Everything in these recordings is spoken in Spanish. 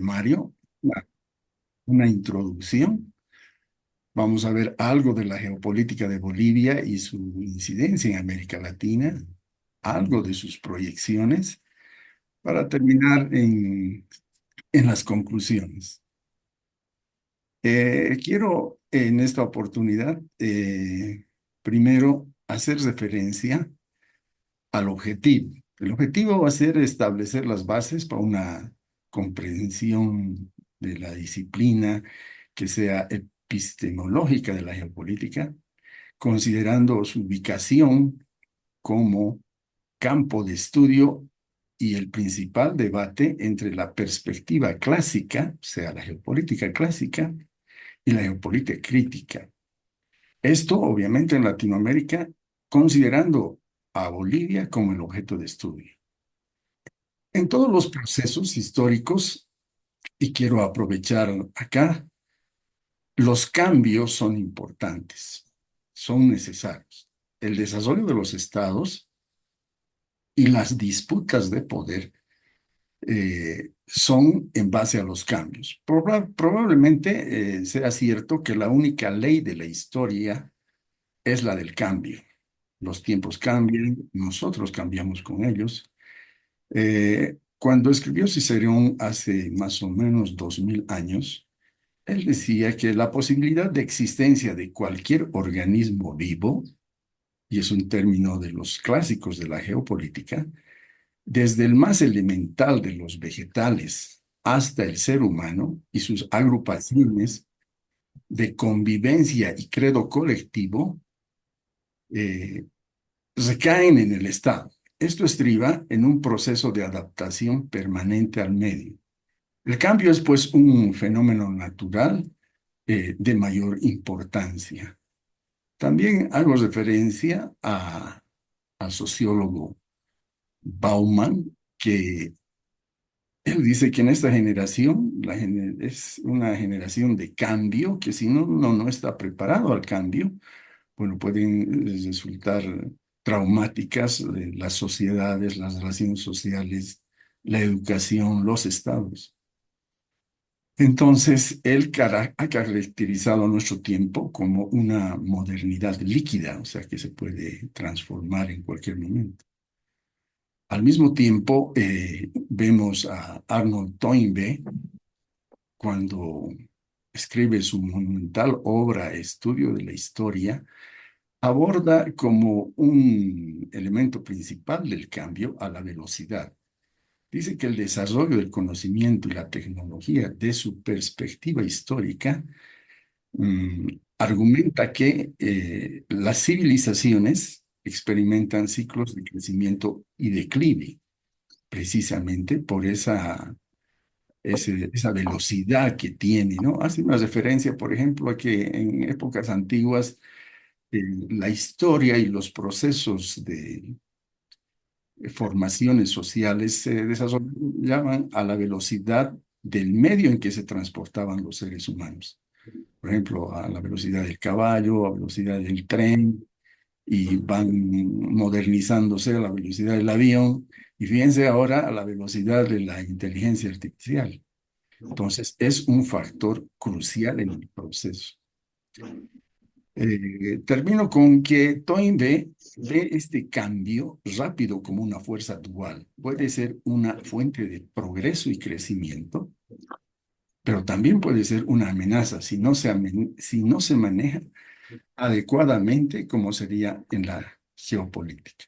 temario, una introducción. Vamos a ver algo de la geopolítica de Bolivia y su incidencia en América Latina, algo de sus proyecciones, para terminar en las conclusiones. Quiero en esta oportunidad primero hacer referencia al objetivo. El objetivo va a ser establecer las bases para una comprensión de la disciplina que sea epistemológica de la geopolítica, considerando su ubicación como campo de estudio y el principal debate entre la perspectiva clásica, o sea, la geopolítica clásica, y la geopolítica crítica. Esto, obviamente, en Latinoamérica, considerando a Bolivia como el objeto de estudio. En todos los procesos históricos, y quiero aprovechar acá, los cambios son importantes, son necesarios. El desarrollo de los estados y las disputas de poder son en base a los cambios. Probablemente sea cierto que la única ley de la historia es la del cambio. Los tiempos cambian, nosotros cambiamos con ellos. Cuando escribió Cicerón hace más o menos 2000 años, él decía que la posibilidad de existencia de cualquier organismo vivo, y es un término de los clásicos de la geopolítica, desde el más elemental de los vegetales hasta el ser humano y sus agrupaciones de convivencia y credo colectivo, eh, recaen en el Estado. Esto estriba en un proceso de adaptación permanente al medio. El cambio es pues un fenómeno natural de mayor importancia. También hago referencia al sociólogo Bauman, que él dice que en esta generación es una generación de cambio, que si no está preparado al cambio, bueno, pueden resultar traumáticas las sociedades, las relaciones sociales, la educación, los estados. Entonces, ha caracterizado nuestro tiempo como una modernidad líquida, o sea, que se puede transformar en cualquier momento. Al mismo tiempo, vemos a Arnold Toynbee cuando escribe su monumental obra Estudio de la Historia, aborda como un elemento principal del cambio a la velocidad. Dice que el desarrollo del conocimiento y la tecnología, de su perspectiva histórica, mm, argumenta que las civilizaciones experimentan ciclos de crecimiento y declive, precisamente por esa velocidad que tiene, ¿no? Hace una referencia, por ejemplo, a que en épocas antiguas la historia y los procesos de formaciones sociales se desarrollaban a la velocidad del medio en que se transportaban los seres humanos. Por ejemplo, a la velocidad del caballo, a la velocidad del tren, y van modernizándose a la velocidad del avión, y fíjense ahora a la velocidad de la inteligencia artificial. Entonces, es un factor crucial en el proceso. Termino con que Toynbee ve este cambio rápido como una fuerza dual. Puede ser una fuente de progreso y crecimiento, pero también puede ser una amenaza si no se maneja adecuadamente, como sería en la geopolítica.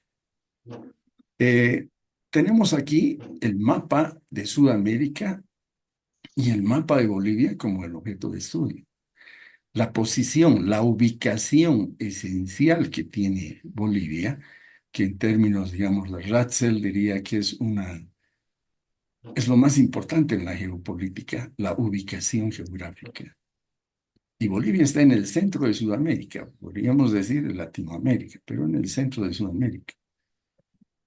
Eh, Tenemos aquí el mapa de Sudamérica y el mapa de Bolivia como el objeto de estudio. La posición, la ubicación esencial que tiene Bolivia, que en términos, digamos, de Ratzel diría que es lo más importante en la geopolítica, la ubicación geográfica. Y Bolivia está en el centro de Sudamérica, podríamos decir de Latinoamérica, pero en el centro de Sudamérica.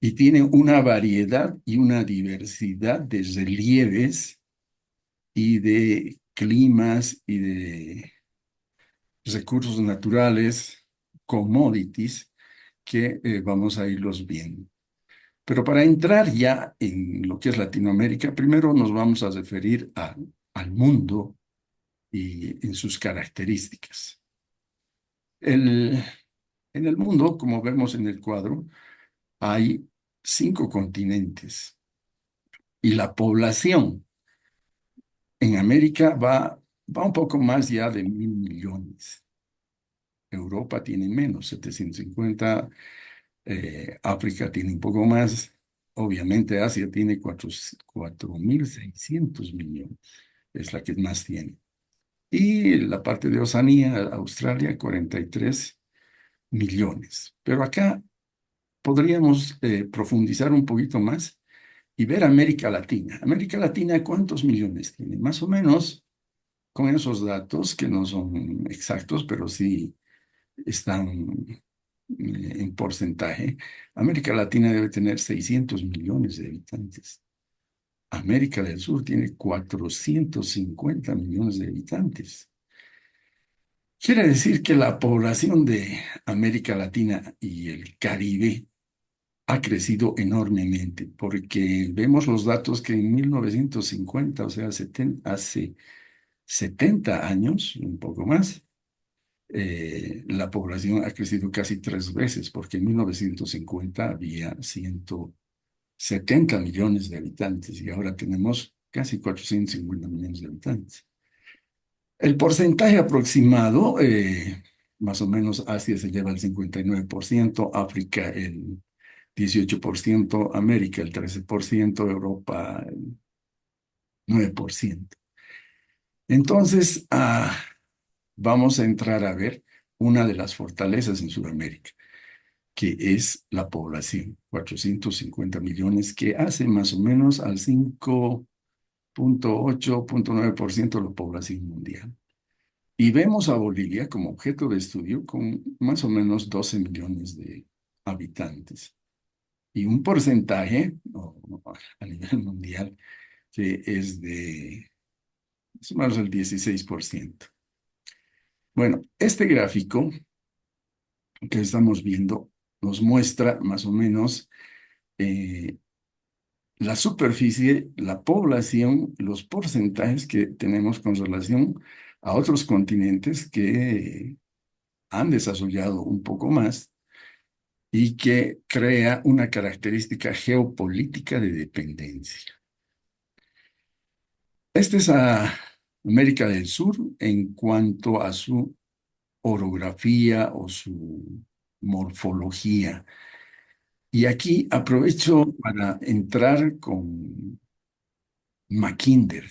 Y tiene una variedad y una diversidad de relieves y de climas y de recursos naturales, commodities, que vamos a irlos viendo. Pero para entrar ya en lo que es Latinoamérica, primero nos vamos a referir al mundo y en sus características. El, en el mundo, como vemos en el cuadro, hay 5 continentes y la población en América va un poco más ya de 1.000 millones. Europa tiene menos, 750. África tiene un poco más. Obviamente Asia tiene 4.600 millones. Es la que más tiene. Y la parte de Oceanía, Australia, 43 millones. Pero acá podríamos profundizar un poquito más y ver América Latina. América Latina, ¿cuántos millones tiene? Más o menos con esos datos que no son exactos, pero sí están en porcentaje. América Latina debe tener 600 millones de habitantes. América del Sur tiene 450 millones de habitantes. Quiere decir que la población de América Latina y el Caribe ha crecido enormemente, porque vemos los datos que en 1950, o sea, hace 70 años, un poco más, la población ha crecido casi 3 veces, porque en 1950 había 170 millones de habitantes y ahora tenemos casi 450 millones de habitantes. El porcentaje aproximado, más o menos Asia se lleva el 59%, África el 18%, América el 13%, Europa el 9%. Entonces, vamos a entrar a ver una de las fortalezas en Sudamérica, que es la población, 450 millones, que hace más o menos al 5,8, 9% de la población mundial. Y vemos a Bolivia como objeto de estudio con más o menos 12 millones de habitantes y un porcentaje a nivel mundial que es de más o menos el 16%. Bueno, este gráfico que estamos viendo nos muestra más o menos eh, la superficie, la población, los porcentajes que tenemos con relación a otros continentes que han desarrollado un poco más y que crea una característica geopolítica de dependencia. Este es a América del Sur en cuanto a su orografía o su morfología. Y aquí aprovecho para entrar con Mackinder.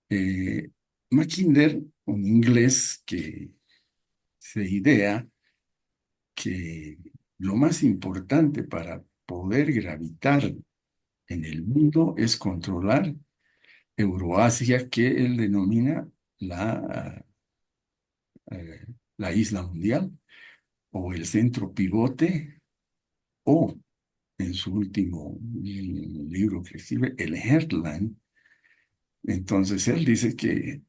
Eh, Mackinder, un inglés que se idea que lo más importante para poder gravitar en el mundo es controlar Euroasia, que él denomina la, eh, la isla mundial o el centro pivote o en su último libro que escribe, el Heartland. Entonces él dice que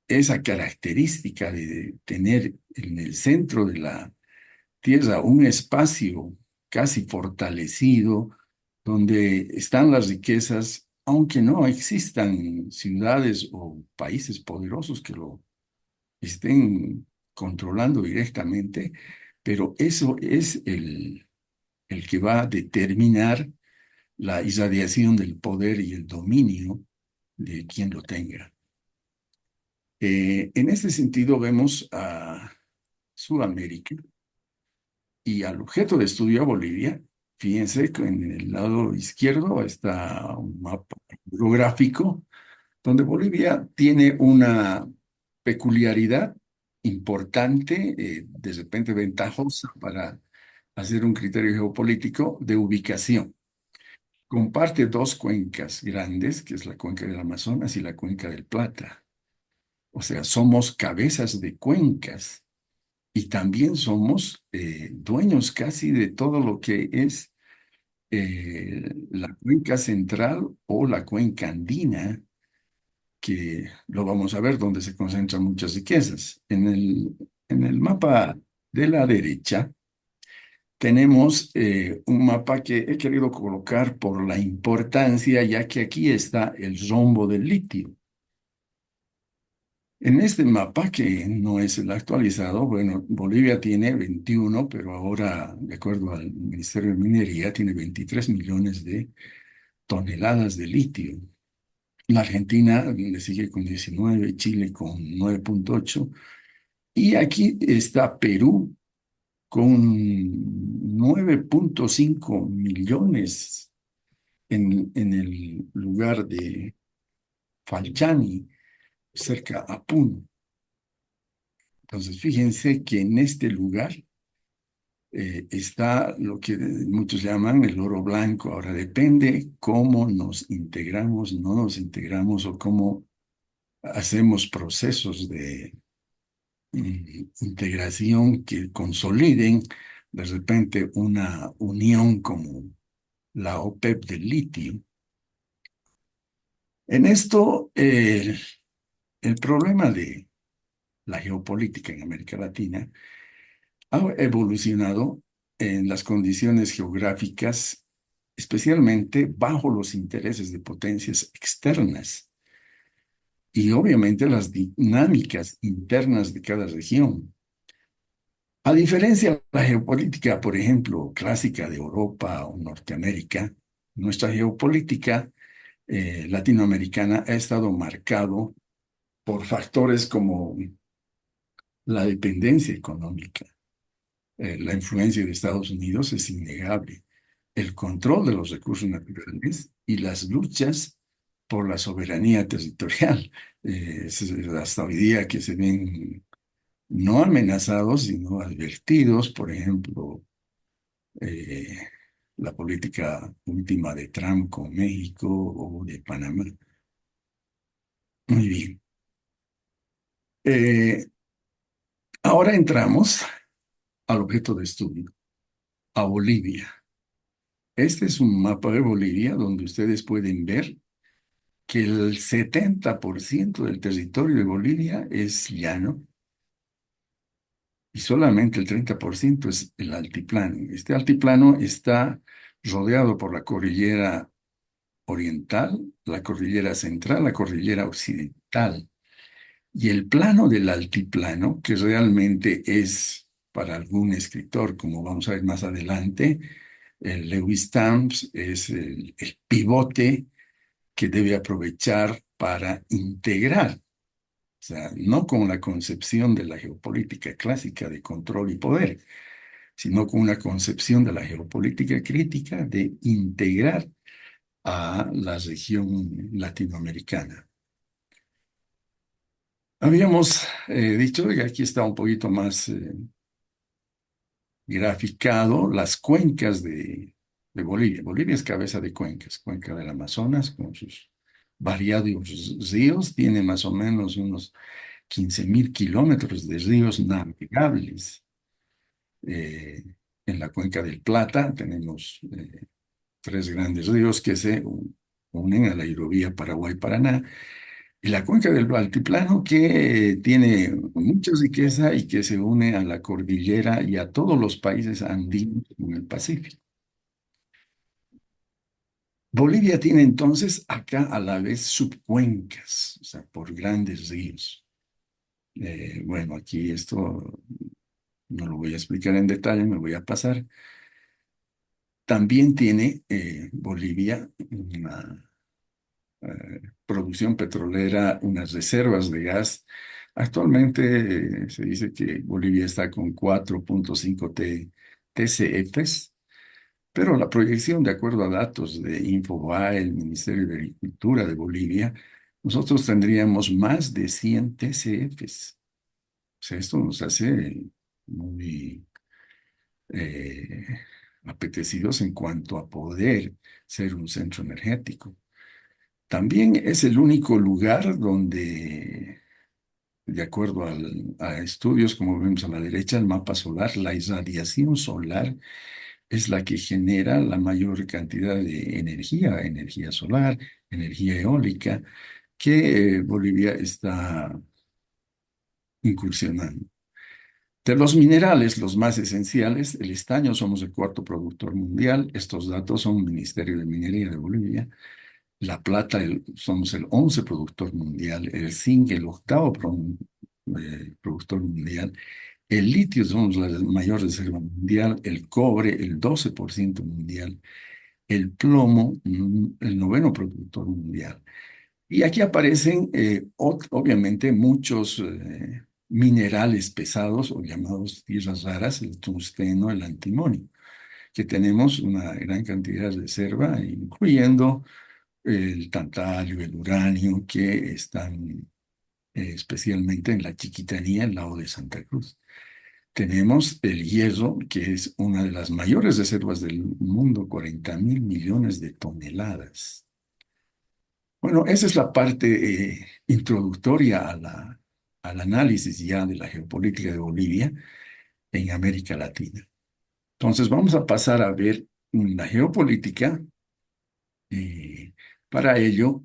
esa característica de tener en el centro de la Tierra un espacio casi fortalecido donde están las riquezas, aunque no existan ciudades o países poderosos que lo estén controlando directamente, pero eso es el que va a determinar la irradiación del poder y el dominio de quien lo tenga. En este sentido vemos a Sudamérica y al objeto de estudio a Bolivia. Fíjense que en el lado izquierdo está un mapa geográfico donde Bolivia tiene una peculiaridad importante, de repente ventajosa para hacer un criterio geopolítico de ubicación. Comparte dos cuencas grandes, que es la cuenca del Amazonas y la cuenca del Plata. O sea, somos cabezas de cuencas y también somos dueños casi de todo lo que es la cuenca central o la cuenca andina, que lo vamos a ver donde se concentran muchas riquezas. En el mapa de la derecha tenemos un mapa que he querido colocar por la importancia, ya que aquí está el rombo del litio. En este mapa, que no es el actualizado, bueno, Bolivia tiene 21, pero ahora, de acuerdo al Ministerio de Minería, tiene 23 millones de toneladas de litio. La Argentina le sigue con 19, Chile con 9,8, y aquí está Perú con 9,5 millones en el lugar de Falchani, cerca a Puno. Entonces, fíjense que en este lugar está lo que muchos llaman el oro blanco. Ahora depende cómo nos integramos, no nos integramos o cómo hacemos procesos de integración que consoliden de repente una unión como la OPEP del litio. En esto, el problema de la geopolítica en América Latina ha evolucionado en las condiciones geográficas, especialmente bajo los intereses de potencias externas y obviamente las dinámicas internas de cada región. A diferencia de la geopolítica, por ejemplo, clásica de Europa o Norteamérica, nuestra geopolítica latinoamericana ha estado marcado por factores como la dependencia económica. La influencia de Estados Unidos es innegable. El control de los recursos naturales y las luchas por la soberanía territorial. Hasta hoy día que se ven no amenazados, sino advertidos, por ejemplo, eh, la política última de Trump con México o de Panamá. Muy bien. Eh, Ahora entramos al objeto de estudio, a Bolivia. Este es un mapa de Bolivia donde ustedes pueden ver que el 70% del territorio de Bolivia es llano y solamente el 30% es el altiplano. Este altiplano está rodeado por la cordillera oriental, la cordillera central, la cordillera occidental. Y el plano del altiplano, que realmente es para algún escritor, como vamos a ver más adelante, el Lewis Stamps es el pivote que debe aprovechar para integrar, o sea, no con la concepción de la geopolítica clásica de control y poder, sino con una concepción de la geopolítica crítica de integrar a la región latinoamericana. Habíamos dicho, y aquí está un poquito más graficado, las cuencas de Bolivia. Bolivia es cabeza de cuencas, cuenca del Amazonas con sus variados ríos, tiene más o menos unos 15.000 kilómetros de ríos navegables. Eh, en la cuenca del Plata tenemos tres grandes ríos que se unen a la hidrovía Paraguay-Paraná. Y la cuenca del Altiplano que tiene mucha riqueza y que se une a la cordillera y a todos los países andinos en el Pacífico. Bolivia tiene entonces acá a la vez subcuencas, o sea, por grandes ríos. Bueno, aquí esto no lo voy a explicar en detalle, me voy a pasar. También tiene Bolivia una producción petrolera, unas reservas de gas. Actualmente se dice que Bolivia está con 4,5 TCFs, pero la proyección, de acuerdo a datos de Infobae, el Ministerio de Agricultura de Bolivia, nosotros tendríamos más de 100 TCFs. O sea, esto nos hace muy eh, apetecidos en cuanto a poder ser un centro energético. También es el único lugar donde, de acuerdo a estudios, como vemos a la derecha, el mapa solar, la irradiación solar es la que genera la mayor cantidad de energía, energía solar, energía eólica, que Bolivia está incursionando. De los minerales, los más esenciales, el estaño somos el cuarto productor mundial. Estos datos son Ministerio de Minería de Bolivia. La plata somos el 11 productor mundial. El zinc, el octavo productor mundial. El litio somos la mayor reserva mundial. El cobre, el 12% mundial. El plomo, el noveno productor mundial. Y aquí aparecen, obviamente, muchos minerales pesados o llamados tierras raras, el tungsteno, el antimonio, que tenemos una gran cantidad de reserva, incluyendo el tantalio, el uranio, que están especialmente en la Chiquitanía, el lago de Santa Cruz. Tenemos el hierro, que es una de las mayores reservas del mundo, 40.000 millones de toneladas. Bueno, esa es la parte introductoria al análisis ya de la geopolítica de Bolivia en América Latina. Entonces vamos a pasar a ver la geopolítica. Y para ello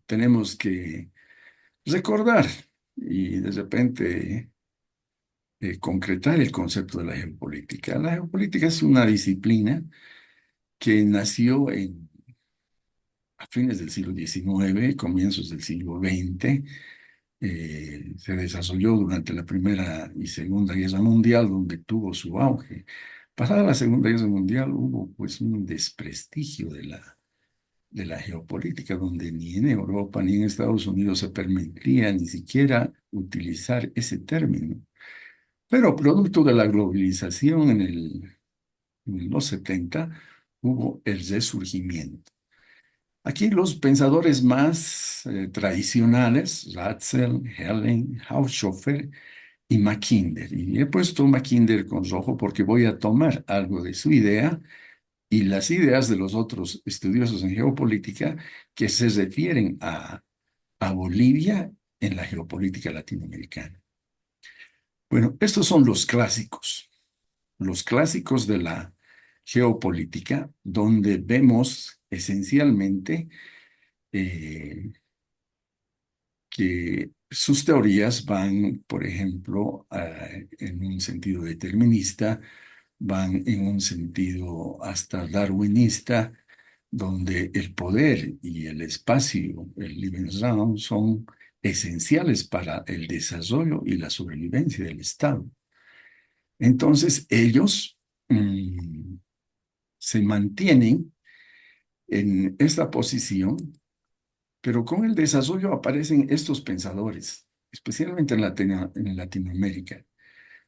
tenemos que recordar y de repente concretar el concepto de la geopolítica. La geopolítica es una disciplina que nació a fines del siglo XIX, comienzos del siglo XX. Se desarrolló durante la Primera y Segunda Guerra Mundial, donde tuvo su auge. Pasada la Segunda Guerra Mundial hubo pues un desprestigio de la geopolítica, donde ni en Europa ni en Estados Unidos se permitía ni siquiera utilizar ese término. Pero producto de la globalización en los 70 hubo el resurgimiento. Aquí los pensadores más tradicionales, Ratzel, Helen, Haushofer y Mackinder. Y he puesto Mackinder con rojo porque voy a tomar algo de su idea y las ideas de los otros estudiosos en geopolítica que se refieren a Bolivia en la geopolítica latinoamericana. Bueno, estos son los clásicos de la geopolítica, donde vemos esencialmente eh, que sus teorías van, por ejemplo, en un sentido determinista, van en un sentido hasta darwinista, donde el poder y el espacio, el Lebensraum, son esenciales para el desarrollo y la sobrevivencia del Estado. Entonces, ellos se mantienen en esta posición, pero con el desarrollo aparecen estos pensadores, especialmente en Latinoamérica.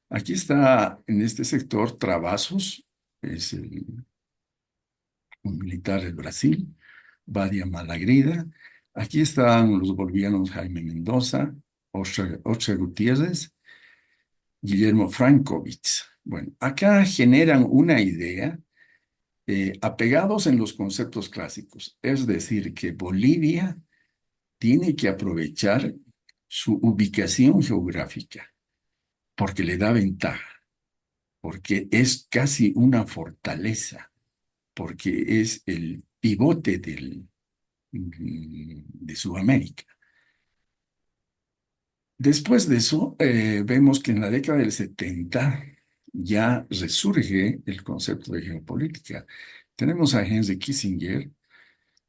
Aquí está en este sector Travassos, es un militar del Brasil, Badia Malagrida. Aquí están los bolivianos Jaime Mendoza, Oscar Gutiérrez, Guillermo Frankovich. Bueno, acá generan una idea apegados en los conceptos clásicos, es decir, que Bolivia tiene que aprovechar su ubicación geográfica porque le da ventaja, porque es casi una fortaleza, porque es el pivote de Sudamérica. Después de eso, vemos que en la década del 70 ya resurge el concepto de geopolítica. Tenemos a Henry Kissinger,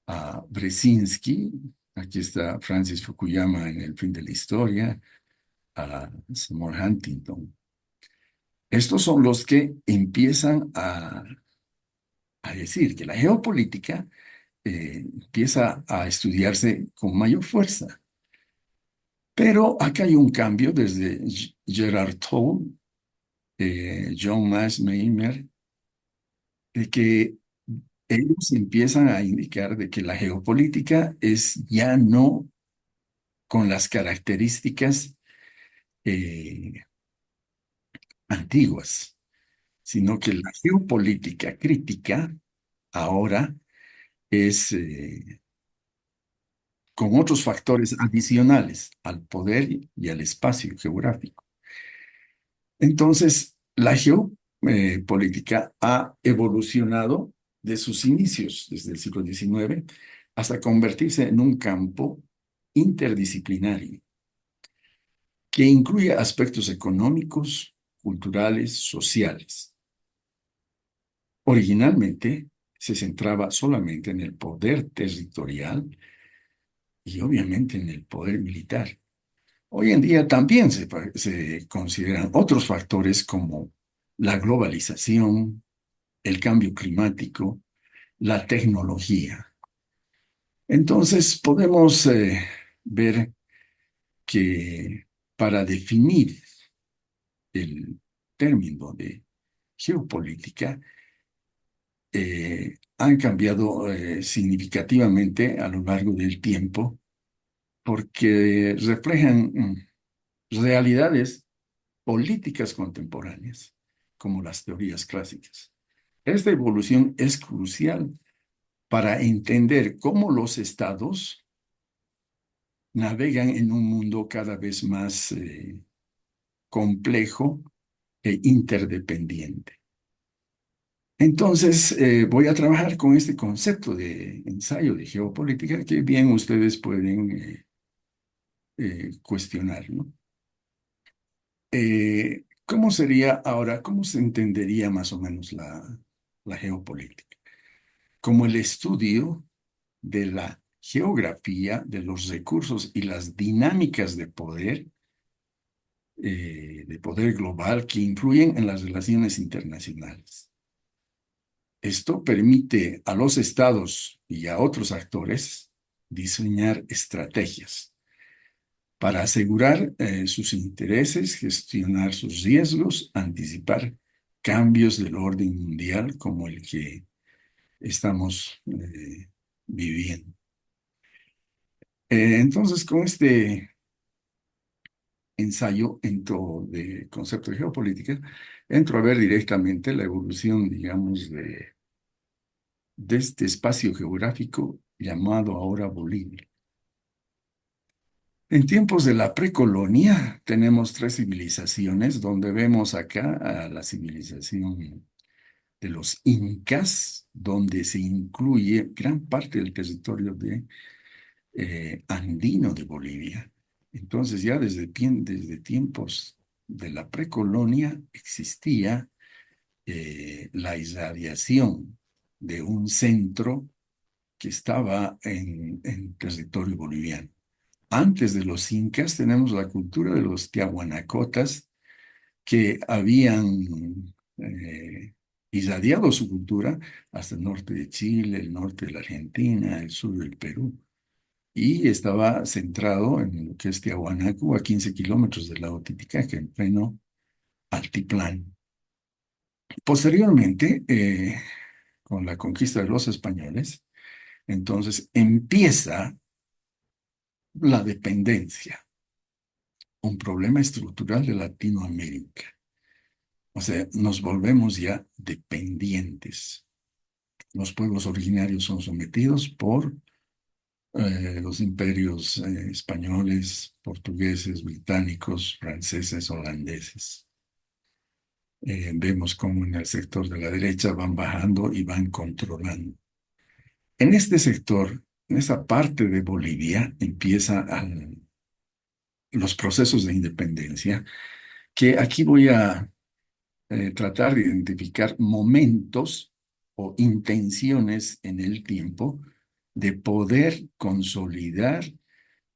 a Brzezinski, aquí está Francis Fukuyama en El fin de la historia, a Samuel Huntington. Estos son los que empiezan a decir que la geopolítica empieza a estudiarse con mayor fuerza. Pero acá hay un cambio desde Gerard Toll, John Meissner, de que ellos empiezan a indicar de que la geopolítica es ya no con las características eh, antiguas, sino que la geopolítica crítica ahora es con otros factores adicionales al poder y al espacio geográfico. Entonces, la geopolítica ha evolucionado de sus inicios, desde el siglo XIX, hasta convertirse en un campo interdisciplinario que incluye aspectos económicos, culturales, sociales. Originalmente se centraba solamente en el poder territorial y obviamente en el poder militar. Hoy en día también se consideran otros factores como la globalización, el cambio climático, la tecnología. Entonces podemos ver que para definir el término de geopolítica, han cambiado significativamente a lo largo del tiempo porque reflejan realidades políticas contemporáneas, como las teorías clásicas. Esta evolución es crucial para entender cómo los estados navegan en un mundo cada vez más complejo e interdependiente. Entonces, voy a trabajar con este concepto de ensayo de geopolítica que bien ustedes pueden cuestionar, ¿no? ¿Cómo sería ahora, cómo se entendería más o menos la geopolítica? Como el estudio de la geografía, de los recursos y las dinámicas de poder global que influyen en las relaciones internacionales. Esto permite a los estados y a otros actores diseñar estrategias para asegurar sus intereses, gestionar sus riesgos, anticipar cambios del orden mundial como el que estamos viviendo. Entonces, con este ensayo entro de concepto de geopolítica, entro a ver directamente la evolución, digamos, de este espacio geográfico llamado ahora Bolivia. En tiempos de la precolonia tenemos tres civilizaciones, donde vemos acá a la civilización de los incas, donde se incluye gran parte del territorio andino de Bolivia. Entonces ya desde tiempos de la precolonia existía la irradiación de un centro que estaba en territorio boliviano. Antes de los incas tenemos la cultura de los tiahuanacotas que habían irradiado su cultura hasta el norte de Chile, el norte de la Argentina, el sur del Perú, y estaba centrado en lo que es Tiahuanaco, a 15 kilómetros del lago Titicaca, en pleno altiplano. Posteriormente, con la conquista de los españoles, entonces empieza la dependencia, un problema estructural de Latinoamérica. O sea, nos volvemos ya dependientes. Los pueblos originarios son sometidos por los imperios españoles, portugueses, británicos, franceses, holandeses. Vemos cómo en el sector de la derecha van bajando y van controlando. En este sector, en esa parte de Bolivia, empiezan los procesos de independencia, que aquí voy a tratar de identificar momentos o intenciones en el tiempo de poder consolidar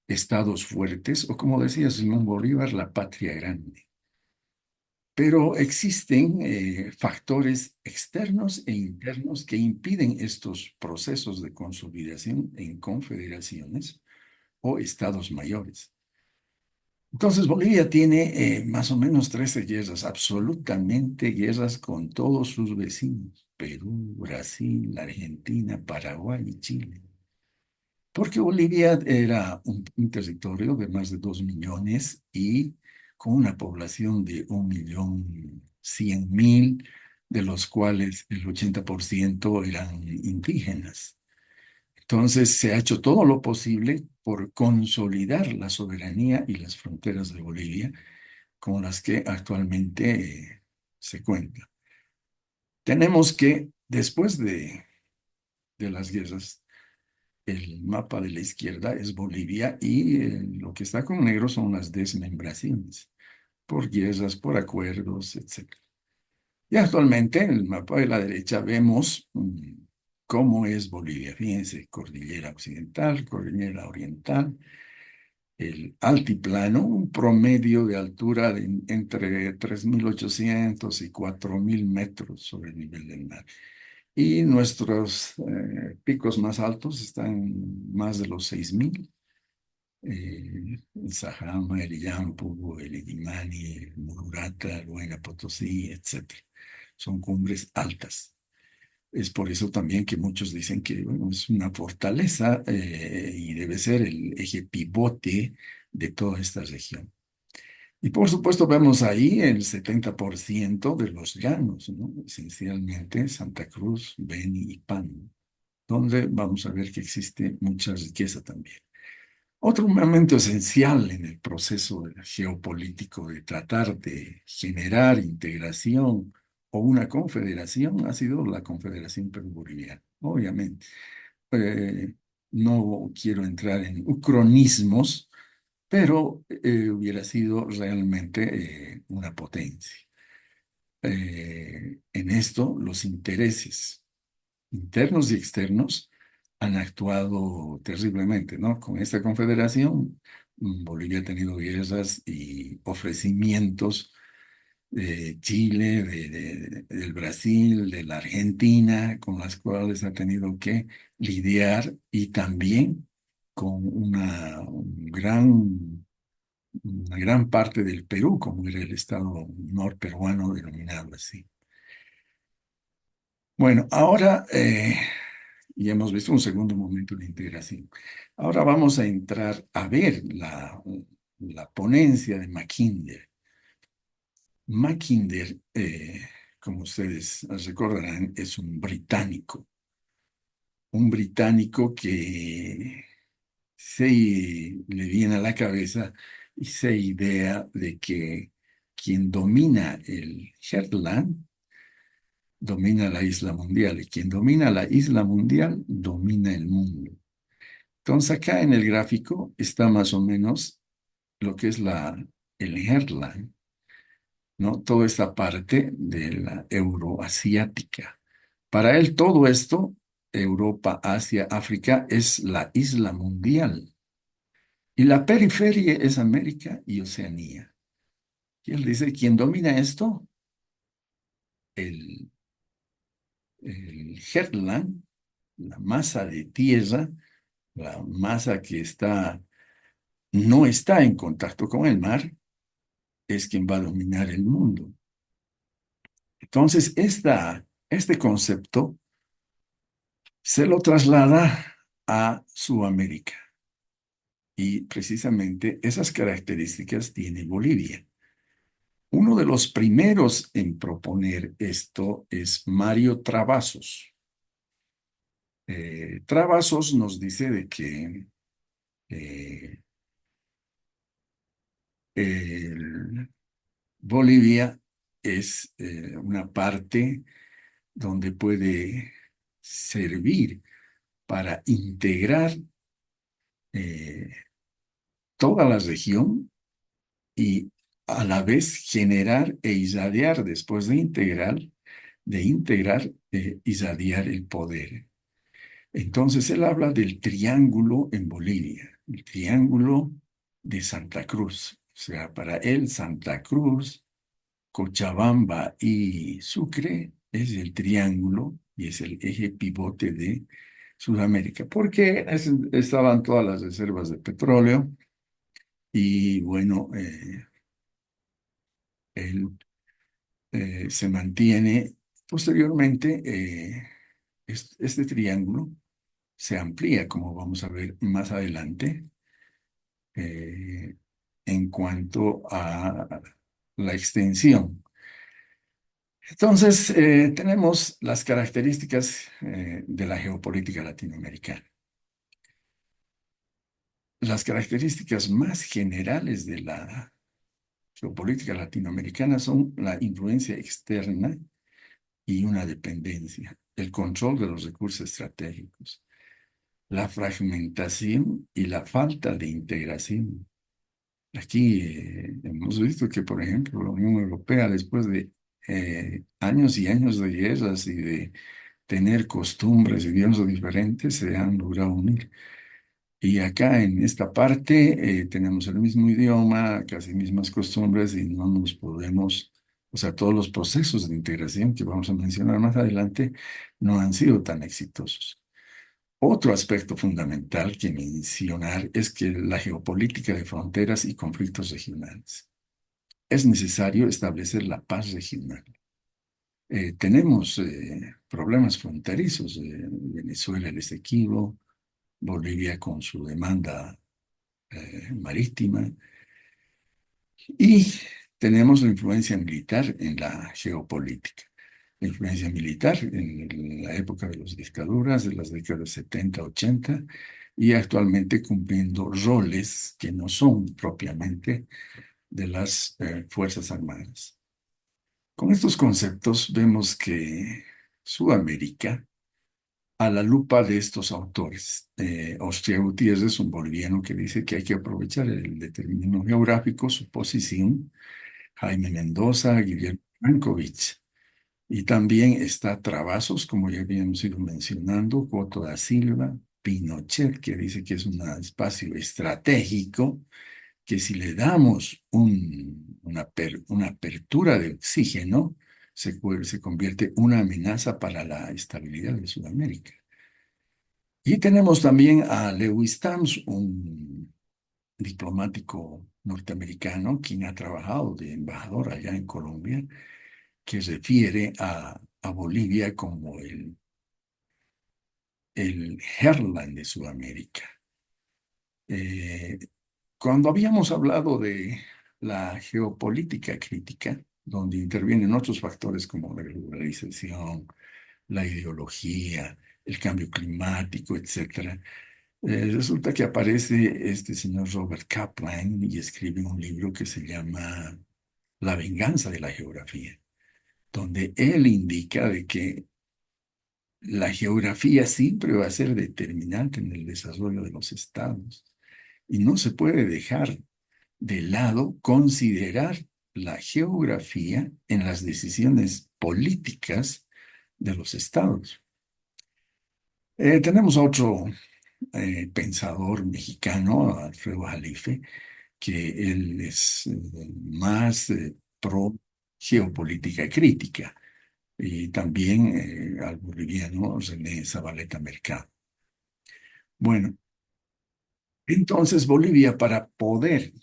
estados fuertes, o como decía Simón Bolívar, la patria grande. Pero existen factores externos e internos que impiden estos procesos de consolidación en confederaciones o estados mayores. Entonces, Bolivia tiene más o menos 13 guerras, absolutamente guerras con todos sus vecinos, Perú, Brasil, Argentina, Paraguay y Chile. Porque Bolivia era un territorio de más de 2 millones y con una población de 1.100.000, de los cuales el 80% eran indígenas. Entonces se ha hecho todo lo posible por consolidar la soberanía y las fronteras de Bolivia con las que actualmente se cuenta. Tenemos que, después de las guerras, el mapa de la izquierda es Bolivia y lo que está con negro son las desmembraciones. por guerras, por acuerdos, etcétera. Y actualmente en el mapa de la derecha vemos cómo es Bolivia. Fíjense, cordillera occidental, cordillera oriental, el altiplano, un promedio de altura de entre 3.800 y 4.000 metros sobre el nivel del mar. Y nuestros picos más altos están más de los 6.000. El Sajama, el Yampu, el Illimani, el Mururata, el Huayna Potosí, etcétera. Son cumbres altas. Es por eso también que muchos dicen que bueno, es una fortaleza y debe ser el eje pivote de toda esta región. Y por supuesto vemos ahí el 70% de los llanos, ¿no? Esencialmente Santa Cruz, Beni y Pan, donde vamos a ver que existe mucha riqueza también. Otro momento esencial en el proceso geopolítico de tratar de generar integración o una confederación ha sido la Confederación Perú-Boliviana. Obviamente, eh, no quiero entrar en ucronismos, pero hubiera sido realmente una potencia. En esto, los intereses internos y externos han actuado terriblemente, ¿no? Con esta confederación, Bolivia ha tenido guerras y ofrecimientos de Chile, del Brasil, de la Argentina, con las cuales ha tenido que lidiar y también con una gran parte del Perú, como era el estado norperuano denominado así. Bueno, ahora ya hemos visto un segundo momento de integración. Ahora vamos a entrar a ver la ponencia de Mackinder. Mackinder, como ustedes recordarán, es un británico que se le viene a la cabeza y se idea de que quien domina el Shetland domina la isla mundial y quien domina la isla mundial domina el mundo. Entonces acá en el gráfico está más o menos lo que es el Heartland, ¿no? Toda esta parte de la euroasiática. Para él todo esto, Europa, Asia, África, es la isla mundial. Y la periferia es América y Oceanía. Y él dice, ¿quién domina esto? El, el Heartland, la masa de tierra, la masa que no está en contacto con el mar, es quien va a dominar el mundo. Entonces, este concepto se lo traslada a Sudamérica y precisamente esas características tiene Bolivia. Uno de los primeros en proponer esto es Mario Travassos. Travassos nos dice de que eh, el- Bolivia es una parte donde puede servir para integrar eh, toda la región y a la vez generar e irradiar después de integrar, irradiar el poder. Entonces él habla del triángulo en Bolivia, el triángulo de Santa Cruz. O sea, para él Santa Cruz, Cochabamba y Sucre es el triángulo y es el eje pivote de Sudamérica, porque estaban todas las reservas de petróleo y bueno, él se mantiene. Posteriormente, este triángulo se amplía, como vamos a ver más adelante, eh, en cuanto a la extensión. Entonces, tenemos las características de la geopolítica latinoamericana. Las características más generales de la geopolítica latinoamericana son la influencia externa y una dependencia, el control de los recursos estratégicos, la fragmentación y la falta de integración, Aquí hemos visto que, por ejemplo, la Unión Europea, después de años y años de guerras y de tener costumbres y dioses diferentes, se han logrado unir. Y acá en esta parte tenemos el mismo idioma, casi mismas costumbres y no nos podemos, o sea, todos los procesos de integración que vamos a mencionar más adelante no han sido tan exitosos. Otro aspecto fundamental que mencionar es que la geopolítica de fronteras y conflictos regionales. Es necesario establecer la paz regional. Tenemos problemas fronterizos, Venezuela el Esequibo, Bolivia con su demanda marítima, y tenemos la influencia militar en la geopolítica. La influencia militar en la época de las dictaduras, de las décadas 70, 80, y actualmente cumpliendo roles que no son propiamente de las Fuerzas Armadas. Con estos conceptos vemos que Sudamérica, a la lupa de estos autores, Ostia Gutiérrez es un boliviano que dice que hay que aprovechar el determinismo geográfico, su posición, Jaime Mendoza, Guillermo Frankovich, y también está Travasos, como ya habíamos ido mencionando, Coto da Silva, Pinochet, que dice que es un espacio estratégico, que si le damos una apertura de oxígeno, se convierte en una amenaza para la estabilidad de Sudamérica. Y tenemos también a Lewis Tams, un diplomático norteamericano, quien ha trabajado de embajador allá en Colombia, que refiere a Bolivia como el Herland de Sudamérica. Eh, Cuando habíamos hablado de la geopolítica crítica, donde intervienen otros factores como la globalización, la ideología, el cambio climático, etcétera, resulta que aparece este señor Robert Kaplan y escribe un libro que se llama La venganza de la geografía, donde él indica de que la geografía siempre va a ser determinante en el desarrollo de los estados y no se puede dejar de lado considerar la geografía en las decisiones políticas de los estados. Tenemos otro pensador mexicano, Alfredo Jalife, que él es más pro geopolítica crítica, y también al boliviano René Zabaleta Mercado. Bueno, entonces Bolivia, para poder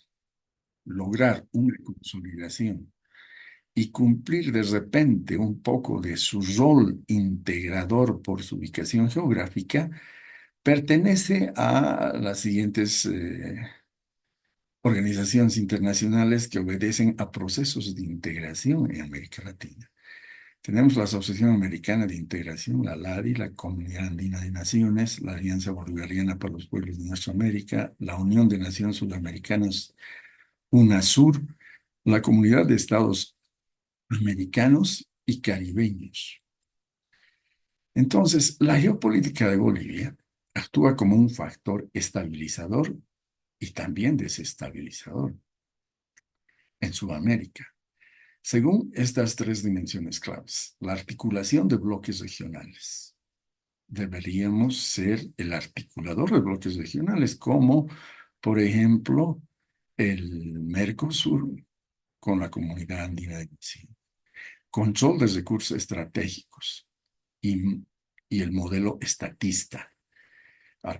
lograr una consolidación y cumplir de repente un poco de su rol integrador por su ubicación geográfica, pertenece a las siguientes organizaciones internacionales que obedecen a procesos de integración en América Latina. Tenemos la Asociación Americana de Integración, la ALADI, la Comunidad Andina de Naciones, la Alianza Bolivariana para los Pueblos de Nuestra América, la Unión de Naciones Sudamericanas, UNASUR, la Comunidad de Estados Americanos y Caribeños. Entonces, la geopolítica de Bolivia actúa como un factor estabilizador y también desestabilizador en Sudamérica, según estas tres dimensiones claves. La articulación de bloques regionales. Deberíamos ser el articulador de bloques regionales, como por ejemplo el Mercosur con la Comunidad Andina de Naciones. Control de recursos estratégicos y, y el modelo estatista.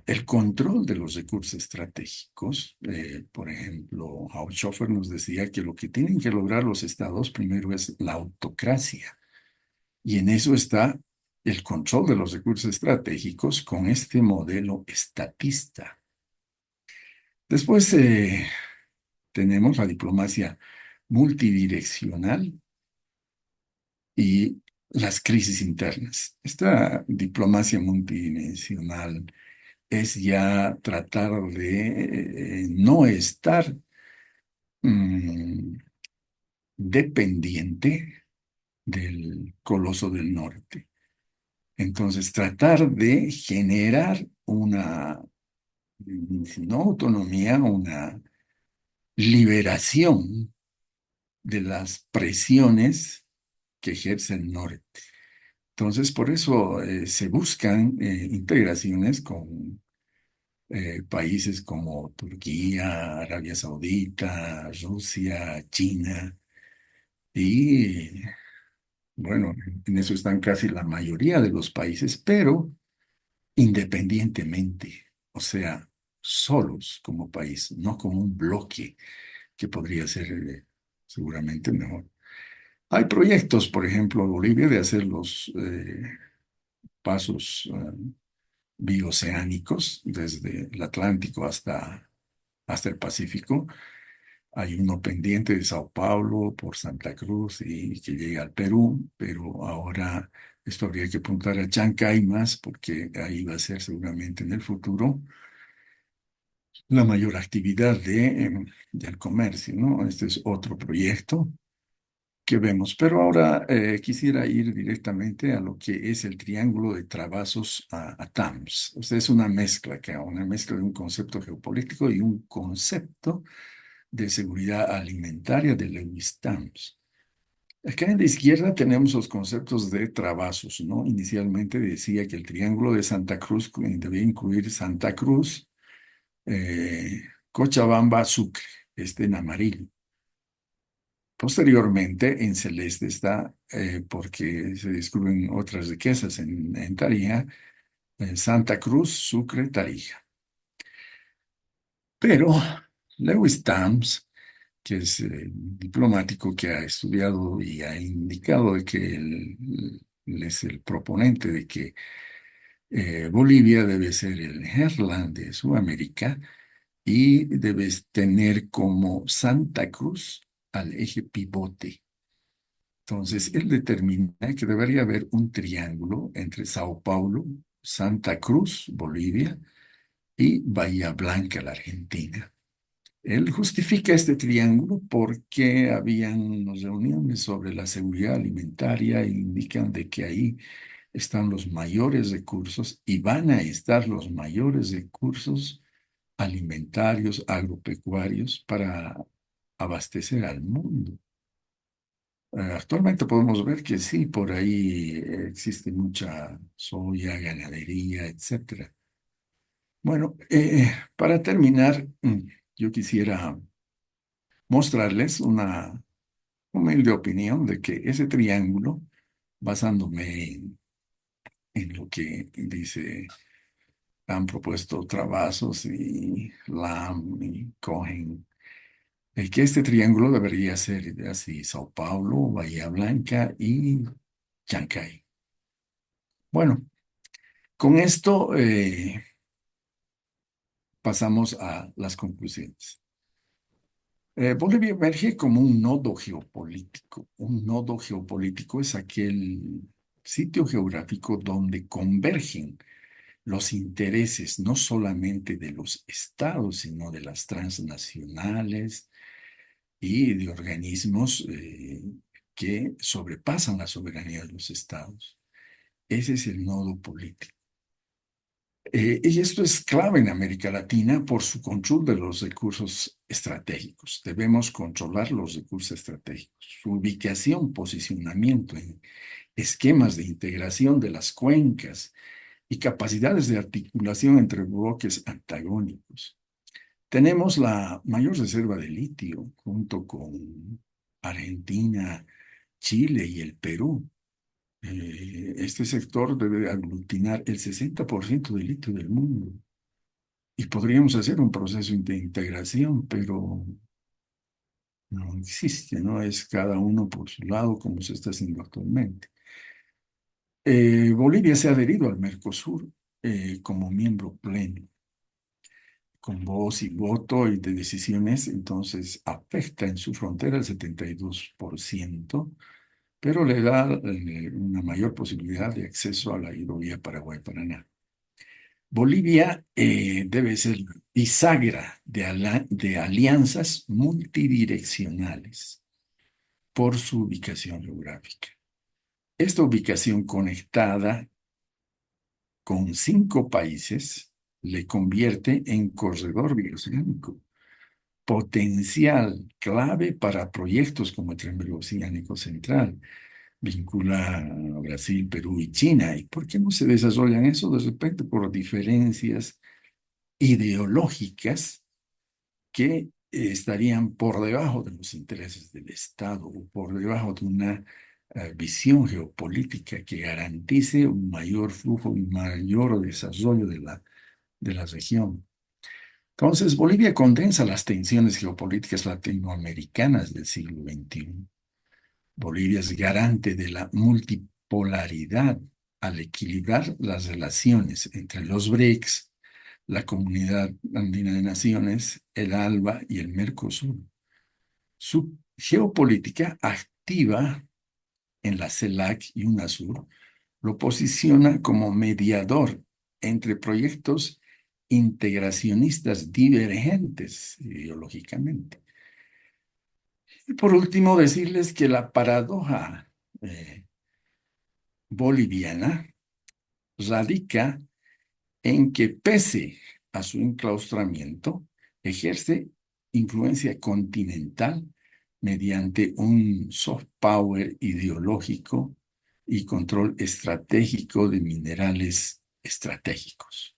El control de los recursos estratégicos, por ejemplo, Haushofer nos decía que lo que tienen que lograr los estados primero es la autocracia, y en eso está el control de los recursos estratégicos con este modelo estatista. Después tenemos la diplomacia multidireccional y las crisis internas. Esta diplomacia multidimensional es ya tratar de no estar mm, dependiente del coloso del norte. Entonces, tratar de generar una, si no autonomía, una liberación de las presiones que ejerce el norte. Entonces, por eso se buscan integraciones con países como Turquía, Arabia Saudita, Rusia, China, y bueno, en eso están casi la mayoría de los países, pero independientemente, o sea, solos como país, no como un bloque que podría ser seguramente mejor. Hay proyectos, por ejemplo, Bolivia, de hacer los pasos bioceánicos desde el Atlántico hasta el Pacífico. Hay uno pendiente de Sao Paulo por Santa Cruz y que llega al Perú, pero ahora esto habría que apuntar a Chancay más porque ahí va a ser seguramente en el futuro la mayor actividad del comercio, ¿no? Este es otro proyecto que vemos, pero ahora quisiera ir directamente a lo que es el triángulo de Travasos a TAMS. O sea, es una mezcla de un concepto geopolítico y un concepto de seguridad alimentaria de Lewis Tams. Acá en la izquierda tenemos los conceptos de Travasos, ¿no? Inicialmente decía que el triángulo de Santa Cruz debía incluir Santa Cruz, eh, Cochabamba, Sucre, este en amarillo. Posteriormente, en celeste está, porque se descubren otras riquezas en Tarija, Santa Cruz, Sucre, Tarija. Pero Lewis Tams, que es diplomático que ha estudiado y ha indicado de que él es el proponente de que Bolivia debe ser el Herland de Sudamérica y debe tener como Santa Cruz al eje pivote. Entonces, él determina que debería haber un triángulo entre Sao Paulo, Santa Cruz, Bolivia, y Bahía Blanca, la Argentina. Él justifica este triángulo porque habían unas reuniones sobre la seguridad alimentaria e indican de que ahí están los mayores recursos y van a estar los mayores recursos alimentarios, agropecuarios para abastecer al mundo. Actualmente podemos ver que sí, por ahí existe mucha soya, ganadería, etcétera. Bueno, para terminar, yo quisiera mostrarles una humilde opinión de que ese triángulo, basándome en lo que dice, han propuesto Travasos y Lam y Cohen, que este triángulo debería ser así, Sao Paulo, Bahía Blanca y Chancay. Bueno, con esto pasamos a las conclusiones. Bolivia emerge como un nodo geopolítico. Un nodo geopolítico es aquel sitio geográfico donde convergen los intereses no solamente de los estados, sino de las transnacionales y de organismos que sobrepasan la soberanía de los estados. Ese es el nodo político. Y esto es clave en América Latina por su control de los recursos estratégicos. Debemos controlar los recursos estratégicos, su ubicación, posicionamiento en esquemas de integración de las cuencas y capacidades de articulación entre bloques antagónicos. Tenemos la mayor reserva de litio junto con Argentina, Chile y el Perú. Este sector debe aglutinar el 60% del litio del mundo. Y podríamos hacer un proceso de integración, pero no existe, ¿no? Es cada uno por su lado, como se está haciendo actualmente. Bolivia se ha adherido al Mercosur como miembro pleno, con voz y voto y de decisiones, entonces afecta en su frontera el 72%, pero le da una mayor posibilidad de acceso a la hidrovía Paraguay-Paraná. Bolivia debe ser bisagra de alianzas multidireccionales por su ubicación geográfica. Esta ubicación conectada con 5 países le convierte en corredor bioceánico. potencial clave para proyectos como el Triángulo Oceánico Central. Vincula a Brasil, Perú y China. ¿Y por qué no se desarrollan eso? De repente por diferencias ideológicas que estarían por debajo de los intereses del Estado o por debajo de una visión geopolítica que garantice un mayor flujo, un mayor desarrollo de la región. Entonces, Bolivia condensa las tensiones geopolíticas latinoamericanas del siglo XXI. Bolivia es garante de la multipolaridad al equilibrar las relaciones entre los BRICS, la Comunidad Andina de Naciones, el ALBA y el Mercosur. Su geopolítica activa en la CELAC y UNASUR lo posiciona como mediador entre proyectos integracionistas divergentes ideológicamente. Y por último, decirles que la paradoja eh, boliviana radica en que pese a su enclaustramiento, ejerce influencia continental mediante un soft power ideológico y control estratégico de minerales estratégicos.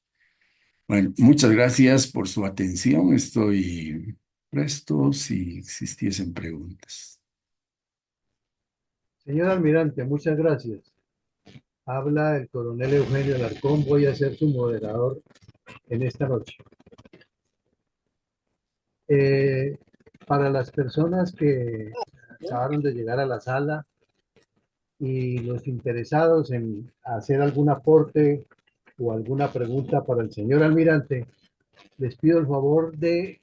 Bueno, muchas gracias por su atención. Estoy presto si existiesen preguntas. Señor almirante, muchas gracias. Habla el coronel Eugenio Alarcón. Voy a ser su moderador en esta noche. Eh, para las personas que acabaron de llegar a la sala y los interesados en hacer algún aporte o alguna pregunta para el señor almirante, les pido el favor de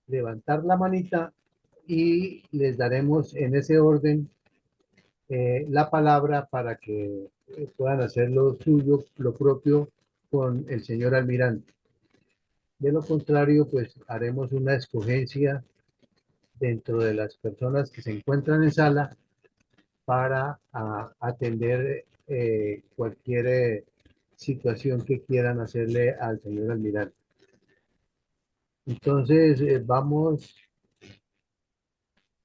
levantar la manita y les daremos en ese orden la palabra para que puedan hacer lo suyo, lo propio con el señor almirante. De lo contrario, pues haremos una escogencia dentro de las personas que se encuentran en sala para atender cualquier situación que quieran hacerle al señor almirante. Entonces, vamos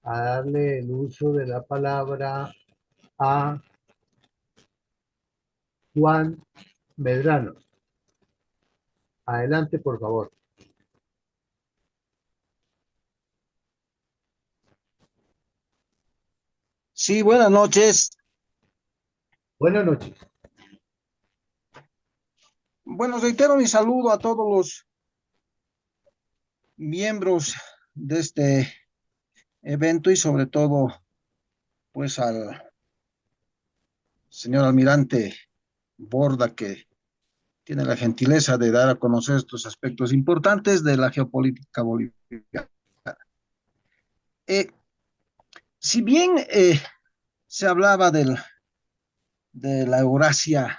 a darle el uso de la palabra a Juan Medrano. Adelante, por favor. Sí, buenas noches. Buenas noches. Bueno, reitero mi saludo a todos los miembros de este evento y sobre todo, pues al señor almirante Borda, que tiene la gentileza de dar a conocer estos aspectos importantes de la geopolítica boliviana. Eh, si bien se hablaba de la Eurasia,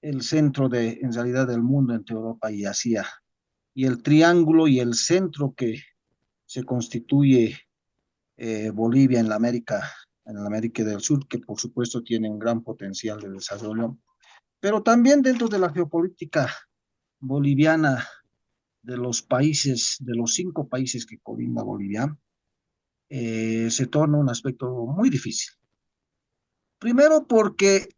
el centro en realidad del mundo entre Europa y Asia, y el triángulo y el centro que se constituye Bolivia en la América del Sur, que por supuesto tiene un gran potencial de desarrollo, pero también dentro de la geopolítica boliviana, de los países, de los 5 países que colinda Bolivia, se torna un aspecto muy difícil. Primero porque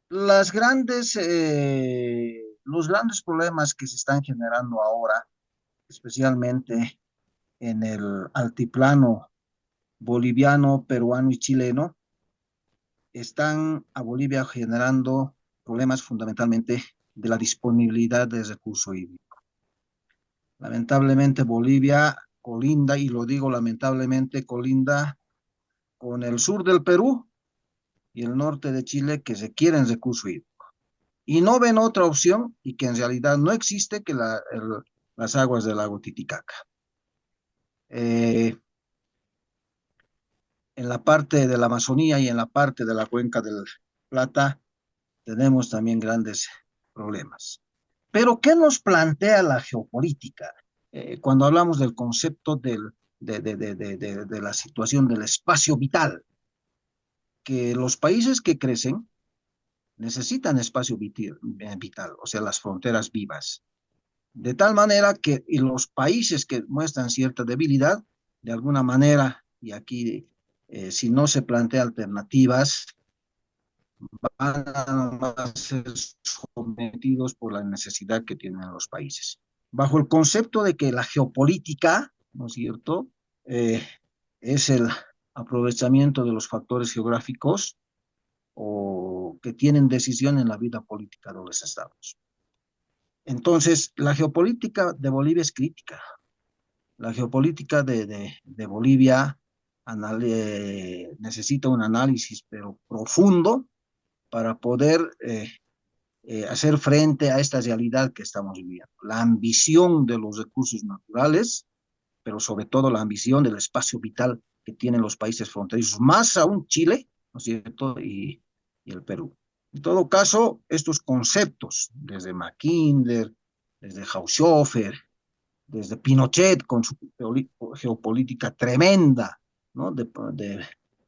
los grandes problemas que se están generando ahora, especialmente en el altiplano boliviano, peruano y chileno, están a Bolivia generando problemas fundamentalmente de la disponibilidad de recursos hídricos. Lamentablemente Bolivia colinda, y lo digo lamentablemente, colinda con el sur del Perú y el norte de Chile que se quieren recursos hídricos. Y no ven otra opción y que en realidad no existe que las aguas del lago Titicaca. Eh, en la parte de la Amazonía y en la parte de la cuenca del Plata tenemos también grandes problemas. Pero, ¿qué nos plantea la geopolítica? Cuando hablamos del concepto de la situación del espacio vital, que los países que crecen necesitan espacio vital, o sea, las fronteras vivas. De tal manera que y los países que muestran cierta debilidad, de alguna manera, y aquí si no se plantea alternativas, van a ser sometidos por la necesidad que tienen los países. Bajo el concepto de que la geopolítica, ¿no es cierto?, eh, es el aprovechamiento de los factores geográficos o que tienen decisión en la vida política de los estados. Entonces, la geopolítica de Bolivia es crítica. La geopolítica de Bolivia necesita un análisis, pero profundo, para poder hacer frente a esta realidad que estamos viviendo. La ambición de los recursos naturales, pero sobre todo la ambición del espacio vital que tienen los países fronterizos, más aún Chile, ¿no es cierto? Y el Perú. En todo caso, estos conceptos, desde Mackinder, desde Haushofer, desde Pinochet con su geopolítica tremenda, ¿no? De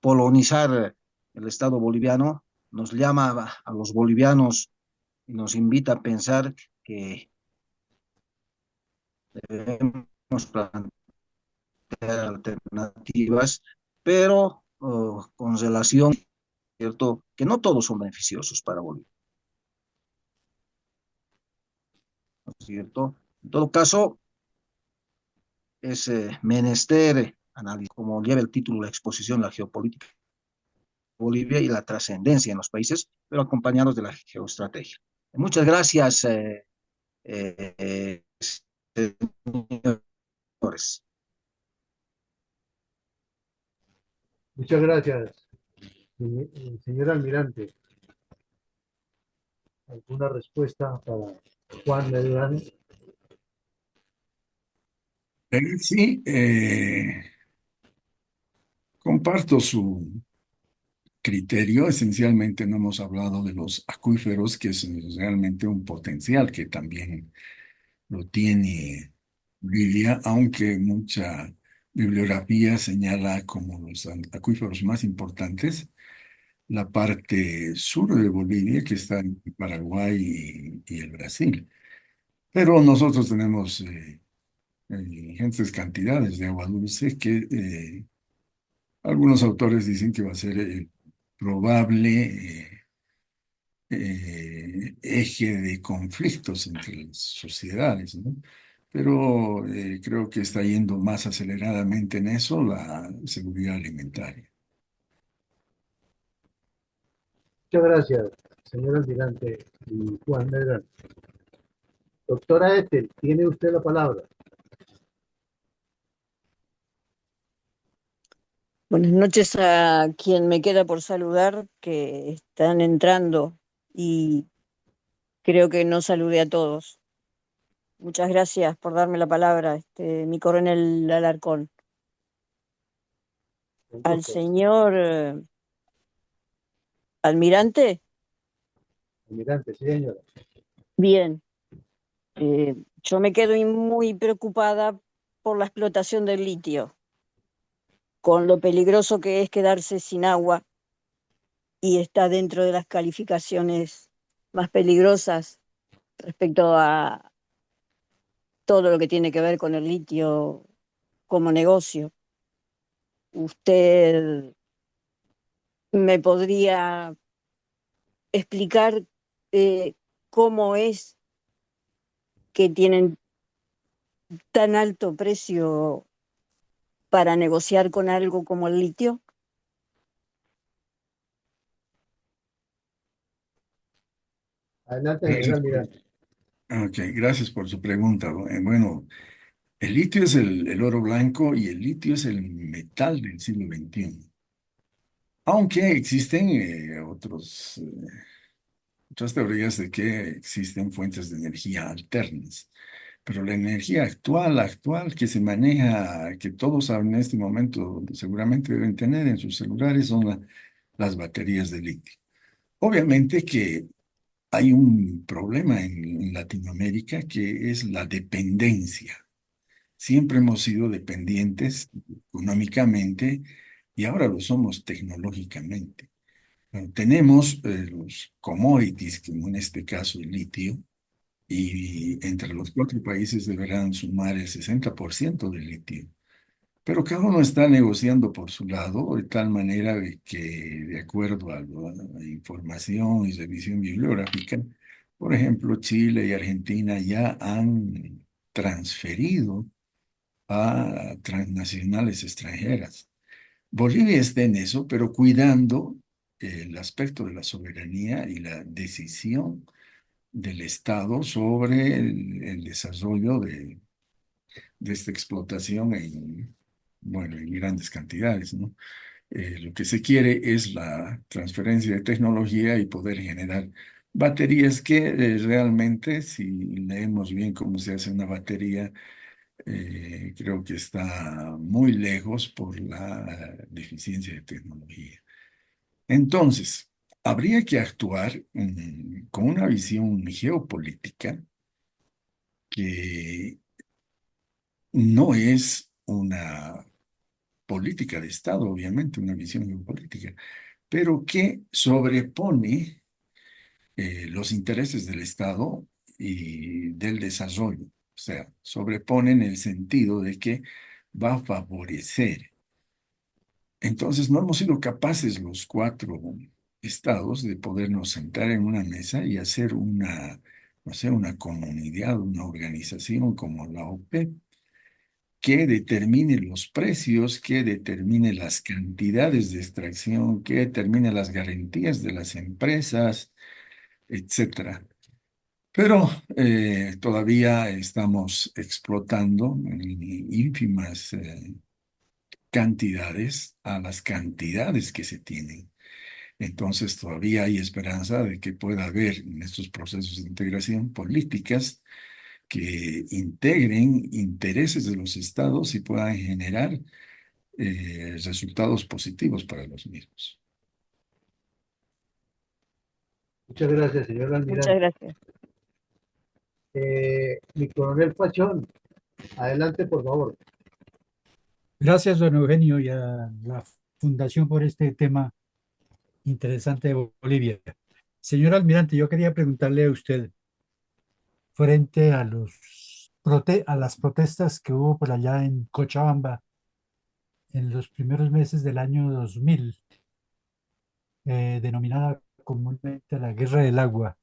polonizar el Estado boliviano, nos llama a los bolivianos y nos invita a pensar que debemos plantear alternativas, pero con relación, ¿cierto?, que no todos son beneficiosos para Bolivia, ¿no es cierto? En todo caso, es menester análisis, como lleva el título de la exposición, la geopolítica de Bolivia y la trascendencia en los países, pero acompañados de la geoestrategia. Muchas gracias, señores. Muchas gracias, señor almirante. ¿Alguna respuesta para Juan Medrano? Sí, comparto su criterio. Esencialmente no hemos hablado de los acuíferos, que es realmente un potencial que también lo tiene Bolivia, aunque mucha bibliografía señala como los acuíferos más importantes la parte sur de Bolivia, que está en Paraguay y el Brasil. Pero nosotros tenemos ingentes cantidades de agua dulce que algunos autores dicen que va a ser el probable eje de conflictos entre las sociedades, ¿no? Pero creo que está yendo más aceleradamente en eso la seguridad alimentaria. Muchas gracias, señor almirante y Juan Medrano. Doctora Ethel, tiene usted la palabra. Buenas noches a quien me queda por saludar, que están entrando y creo que no saludé a todos. Muchas gracias por darme la palabra, mi coronel Alarcón. Con Al gusto. señor almirante, Almirante, sí, señora. bien, yo me quedo muy preocupada por la explotación del litio, con lo peligroso que es quedarse sin agua y está dentro de las calificaciones más peligrosas respecto a todo lo que tiene que ver con el litio como negocio. ¿Usted me podría explicar cómo es que tienen tan alto precio para negociar con algo como el litio? Adelante, señor Gracias almirante. ok, gracias por su pregunta. Bueno, el litio es el oro blanco y el litio es el metal del siglo XXI. Aunque existen otras teorías de que existen fuentes de energía alternas. Pero la energía actual que se maneja, que todos en este momento seguramente deben tener en sus celulares, son las baterías de litio. Obviamente que hay un problema en Latinoamérica que es la dependencia. Siempre hemos sido dependientes económicamente y ahora lo somos tecnológicamente. Bueno, tenemos los commodities, como en este caso el litio, y entre los cuatro países deberán sumar el 60% del litio. Pero cada uno está negociando por su lado, de tal manera de que, de acuerdo a la información y revisión bibliográfica, por ejemplo, Chile y Argentina ya han transferido a transnacionales extranjeras. Bolivia está en eso, pero cuidando el aspecto de la soberanía y la decisión del Estado sobre el desarrollo de esta explotación en, bueno, en grandes cantidades, ¿no? Lo que se quiere es la transferencia de tecnología y poder generar baterías que realmente, si leemos bien cómo se hace una batería, creo que está muy lejos por la deficiencia de tecnología. Entonces, habría que actuar con una visión geopolítica que no es una política de Estado, obviamente, una visión geopolítica, pero que sobrepone los intereses del Estado y del desarrollo. O sea, sobrepone en el sentido de que va a favorecer. Entonces, no hemos sido capaces los cuatro estados de podernos sentar en una mesa y hacer una, no sé, una comunidad, una organización como la OPEP, que determine los precios, que determine las cantidades de extracción, que determine las garantías de las empresas, etcétera. Pero todavía estamos explotando en ínfimas cantidades a las cantidades que se tienen. Entonces todavía hay esperanza de que pueda haber en estos procesos de integración políticas que integren intereses de los estados y puedan generar resultados positivos para los mismos. Muchas gracias, señor Muchas almirante. gracias. Mi coronel Pachón, adelante, por favor. Gracias, don Eugenio, y a la Fundación por este tema interesante de Bolivia. Señor almirante, yo quería preguntarle a usted, frente a a las protestas que hubo por allá en Cochabamba en los primeros meses del año 2000, denominada comúnmente la Guerra del Agua.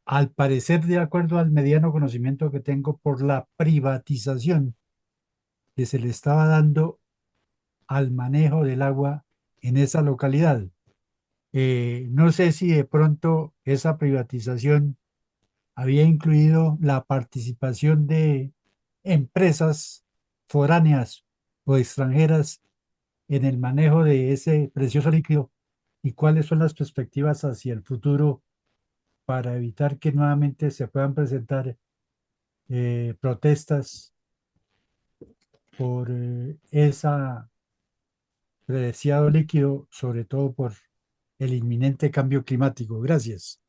Al parecer, de acuerdo al mediano conocimiento que tengo por la privatización que se le estaba dando al manejo del agua en esa localidad. No sé si de pronto esa privatización había incluido la participación de empresas foráneas o extranjeras en el manejo de ese precioso líquido y cuáles son las perspectivas hacia el futuro para evitar que nuevamente se puedan presentar protestas por esa preciado líquido, sobre todo por el inminente cambio climático. Gracias.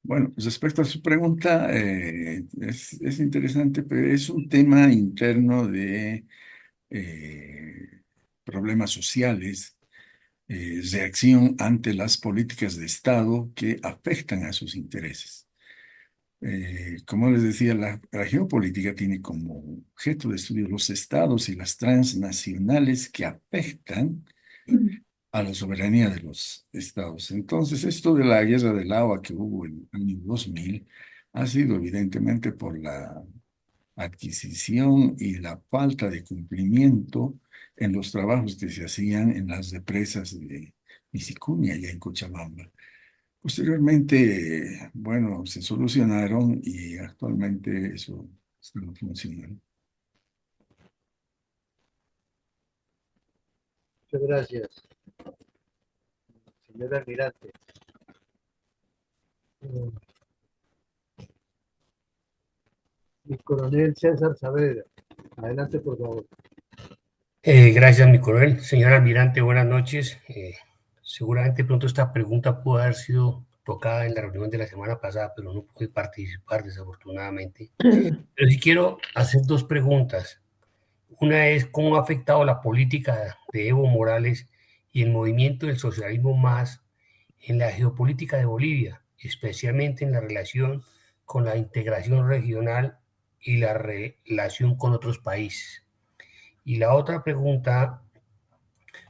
Bueno, respecto a su pregunta, es interesante, pero es un tema interno de problemas sociales, reacción ante las políticas de Estado que afectan a sus intereses. Como les decía, la geopolítica tiene como objeto de estudio los estados y las transnacionales que afectan a la soberanía de los estados. Entonces, esto de la guerra del agua que hubo en el año 2000 ha sido evidentemente por la adquisición y la falta de cumplimiento en los trabajos que se hacían en las represas de Visicuña y en Cochabamba. Posteriormente, bueno, se solucionaron y actualmente eso está funcionando. Muchas gracias, señor almirante. Mi coronel César Saavedra, adelante, por favor. Gracias, mi coronel. Señor almirante, buenas noches. Seguramente pronto esta pregunta pudo haber sido tocada en la reunión de la semana pasada, pero no pude participar desafortunadamente. Pero sí quiero hacer dos preguntas. Una es cómo ha afectado la política de Evo Morales y el movimiento del socialismo más en la geopolítica de Bolivia, especialmente en la relación con la integración regional y la relación con otros países? Y la otra pregunta,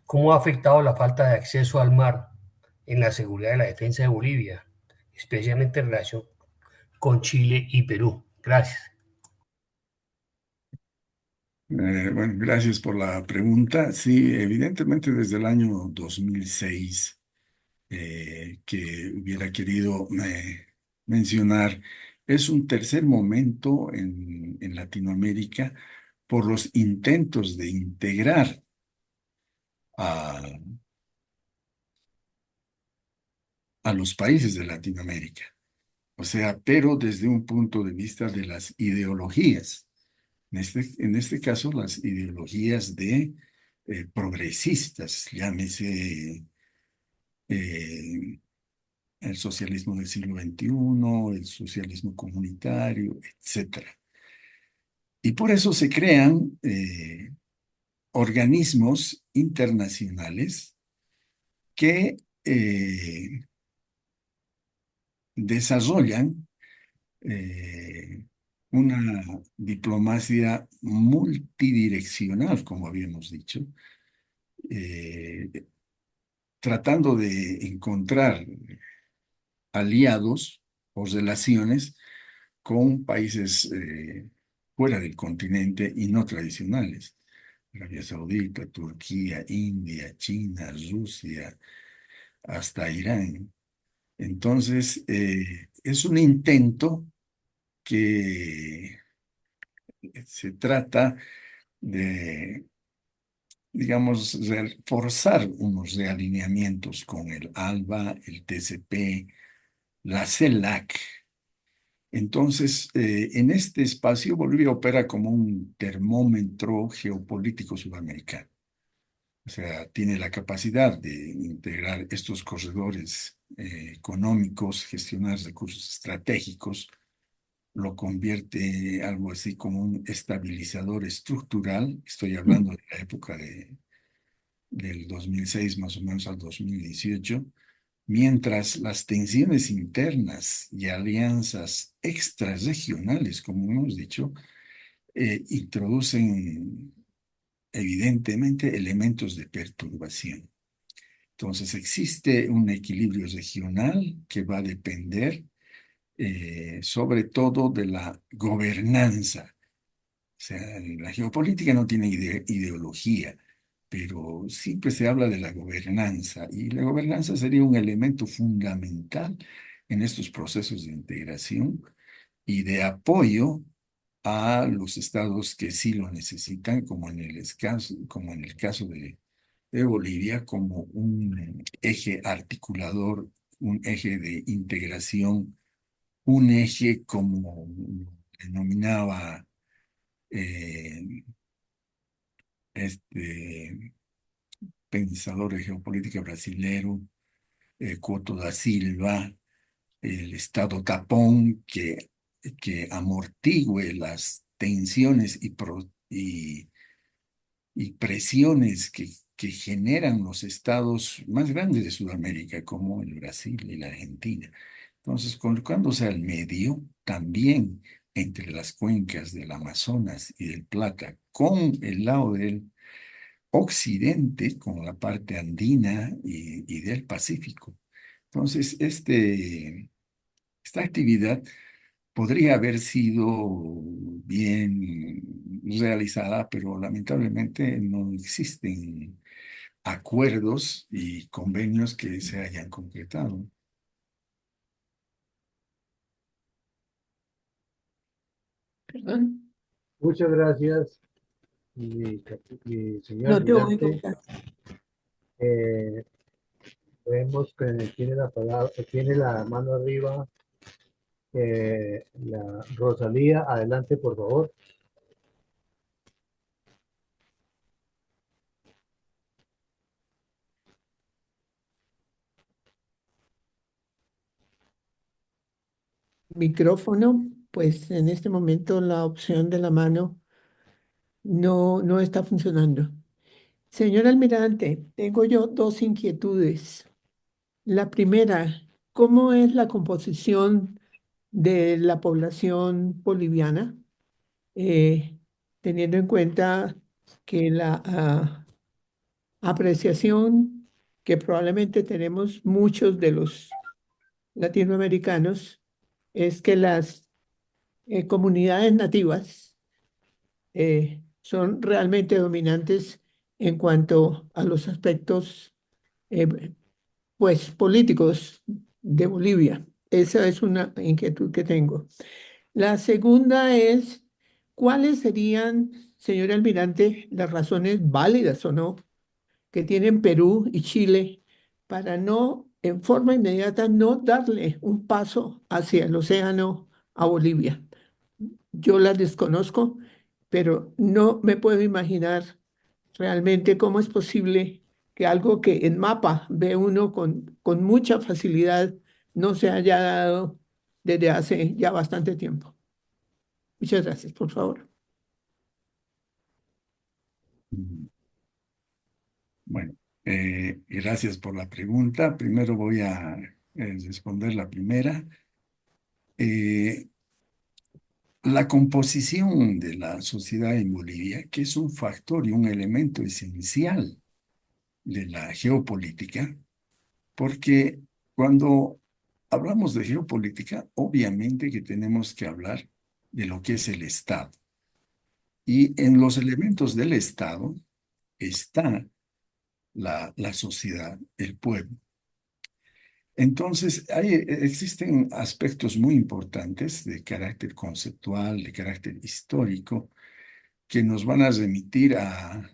¿cómo ha afectado la falta de acceso al mar en la seguridad y la defensa de Bolivia, especialmente en relación con Chile y Perú? Gracias. Bueno, gracias por la pregunta. Sí, evidentemente desde el año 2006 que hubiera querido mencionar, es un tercer momento en Latinoamérica por los intentos de integrar a, a los países de Latinoamérica. O sea, pero desde un punto de vista de las ideologías. En este caso, las ideologías de progresistas, llámese eh, el socialismo del siglo XXI, el socialismo comunitario, etcétera. Y por eso se crean organismos internacionales que desarrollan eh, una diplomacia multidireccional, como habíamos dicho, eh, tratando de encontrar aliados o relaciones con países fuera del continente y no tradicionales. Arabia Saudita, Turquía, India, China, Rusia, hasta Irán. Entonces, es un intento que se trata de, digamos, forzar unos realineamientos con el ALBA, el TCP, la CELAC. Entonces, en este espacio, Bolivia opera como un termómetro geopolítico sudamericano. O sea, tiene la capacidad de integrar estos corredores económicos, gestionar recursos estratégicos, lo convierte algo así como un estabilizador estructural. Estoy hablando de la época del 2006 más o menos al 2018, mientras las tensiones internas y alianzas extrarregionales, como hemos dicho, introducen evidentemente elementos de perturbación. Entonces existe un equilibrio regional que va a depender sobre todo de la gobernanza. O sea, la geopolítica no tiene ideología, pero siempre se habla de la gobernanza y la gobernanza sería un elemento fundamental en estos procesos de integración y de apoyo a los estados que sí lo necesitan, como en el caso de Bolivia, como un eje articulador, un eje de integración, un eje como denominaba eh, este pensador de geopolítica brasilero, Couto da Silva, el Estado tapón que amortigüe las tensiones y presiones que generan los estados más grandes de Sudamérica, como el Brasil y la Argentina. Entonces, colocándose al medio, también entre las cuencas del Amazonas y del Plata, con el lado del occidente, con la parte andina y del Pacífico. Entonces, esta actividad podría haber sido bien realizada, pero lamentablemente no existen acuerdos y convenios que se hayan concretado. Perdón, Muchas gracias, mi señor no te oigo. almirante. Eh, Vemos que tiene la palabra, tiene la mano arriba la Rosalía. Adelante, por favor. Micrófono, pues en este momento la opción de la mano no está funcionando. Señor almirante, tengo yo dos inquietudes. La primera, ¿cómo es la composición de la población boliviana? Eh, Teniendo en cuenta que la apreciación que probablemente tenemos muchos de los latinoamericanos es que las comunidades nativas son realmente dominantes en cuanto a los aspectos eh, pues políticos de Bolivia. Esa es una inquietud que tengo. La segunda es, ¿cuáles serían, señor almirante, las razones válidas o no que tienen Perú y Chile para no, en forma inmediata, no darle un paso hacia el océano a Bolivia? Yo las desconozco, pero no me puedo imaginar realmente cómo es posible que algo que en mapa ve uno con mucha facilidad no se haya dado desde hace ya bastante tiempo. Muchas gracias, por favor. Mm, Bueno, gracias por la pregunta. Primero voy a responder la primera. Eh, la composición de la sociedad en Bolivia, que es un factor y un elemento esencial de la geopolítica, porque cuando hablamos de geopolítica, obviamente que tenemos que hablar de lo que es el Estado. Y en los elementos del Estado está la sociedad, el pueblo. Entonces, existen aspectos muy importantes de carácter conceptual, de carácter histórico, que nos van a remitir a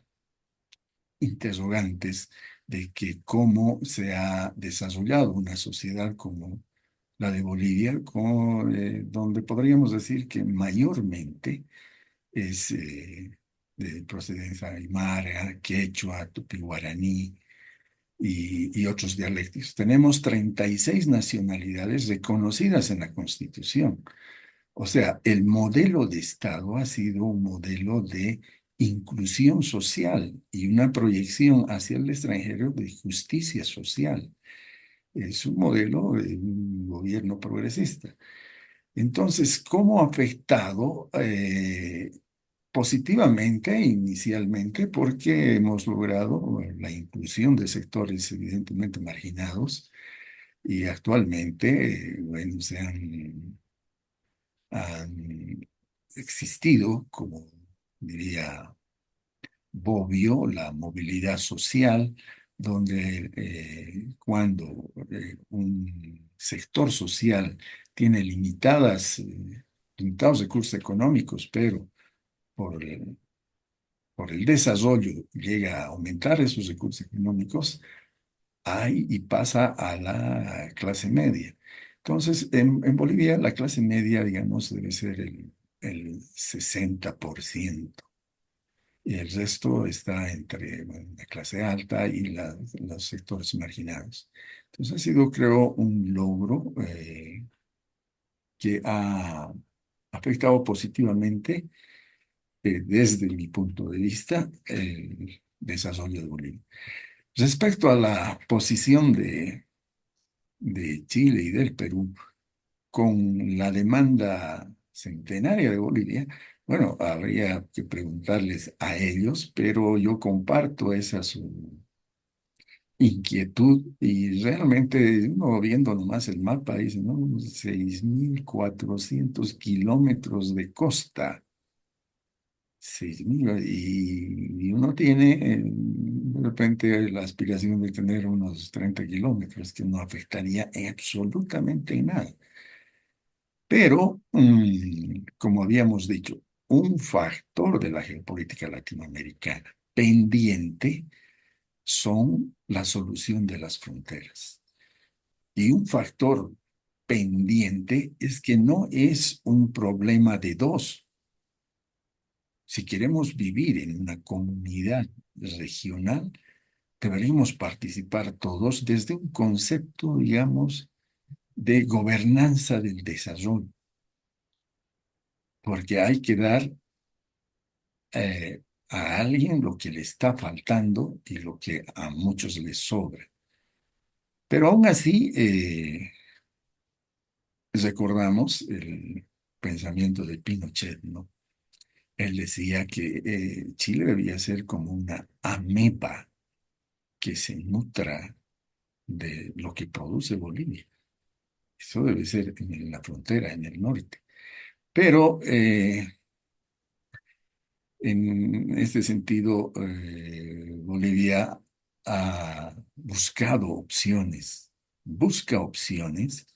interrogantes de que cómo se ha desarrollado una sociedad como la de Bolivia, donde podríamos decir que mayormente es de procedencia aymara, quechua, tupi-guaraní y otros dialectos. Tenemos 36 nacionalidades reconocidas en la Constitución. O sea, el modelo de Estado ha sido un modelo de inclusión social y una proyección hacia el extranjero de justicia social. Es un modelo de un gobierno progresista. Entonces, ¿cómo ha afectado positivamente inicialmente? Porque hemos logrado la inclusión de sectores evidentemente marginados y actualmente, bueno, han existido, como diría Bobbio, la movilidad social, donde cuando un sector social tiene limitados recursos económicos, pero por por el desarrollo llega a aumentar esos recursos económicos, hay y pasa a la clase media. Entonces, en Bolivia la clase media, digamos, debe ser el 60%. Y el resto está entre, bueno, la clase alta y los sectores marginados. Entonces ha sido, creo, un logro que ha afectado positivamente, desde mi punto de vista, el desarrollo de Bolivia. Respecto a la posición de Chile y del Perú con la demanda centenaria de Bolivia, bueno, habría que preguntarles a ellos, pero yo comparto esa su inquietud y realmente uno viendo nomás el mapa dice, ¿no? 6.400 kilómetros de costa. 6.000, y uno tiene de repente la aspiración de tener unos 30 kilómetros que no afectaría en absolutamente en nada. Pero, como habíamos dicho, un factor de la geopolítica latinoamericana pendiente son la solución de las fronteras. Y un factor pendiente es que no es un problema de dos. Si queremos vivir en una comunidad regional, deberíamos participar todos desde un concepto, digamos, de gobernanza del desarrollo, porque hay que dar a alguien lo que le está faltando y lo que a muchos les sobra. Pero aún así, recordamos el pensamiento de Pinochet, ¿no? Él decía que Chile debía ser como una ameba que se nutra de lo que produce Bolivia. Eso debe ser en la frontera, en el norte. Pero en este sentido, Bolivia ha buscado opciones, busca opciones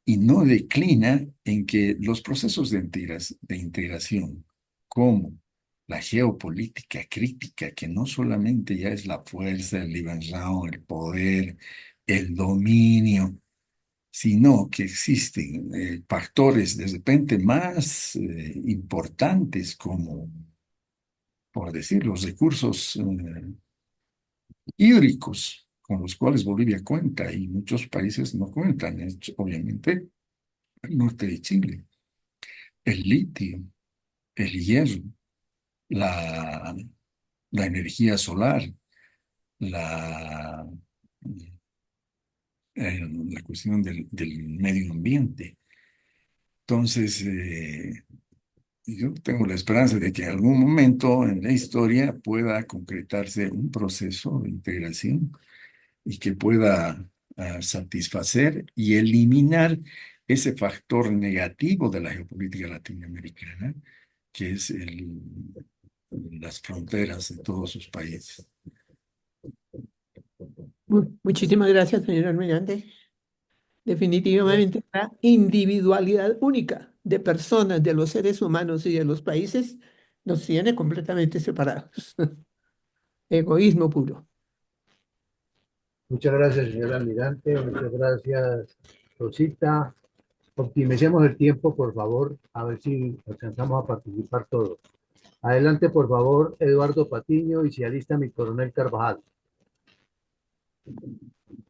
y no declina en que los procesos de integración, como la geopolítica crítica, que no solamente ya es la fuerza, el Libanzao, el poder, el dominio, sino que existen factores de repente más importantes como, por decir, los recursos hídricos con los cuales Bolivia cuenta y muchos países no cuentan, obviamente el norte de Chile, el litio, el hierro, la, la energía solar, la, la cuestión del medio ambiente. Entonces, yo tengo la esperanza de que en algún momento en la historia pueda concretarse un proceso de integración y que pueda satisfacer y eliminar ese factor negativo de la geopolítica latinoamericana, que es las fronteras de todos sus países. Muchísimas gracias, señor almirante. Definitivamente la individualidad única de personas, de los seres humanos y de los países nos tiene completamente separados. Egoísmo puro. Muchas gracias, señor almirante. Muchas gracias, Rosita. Optimicemos el tiempo, por favor, a ver si alcanzamos a participar todos. Adelante, por favor, Eduardo Patiño, y se alista mi coronel Carvajal.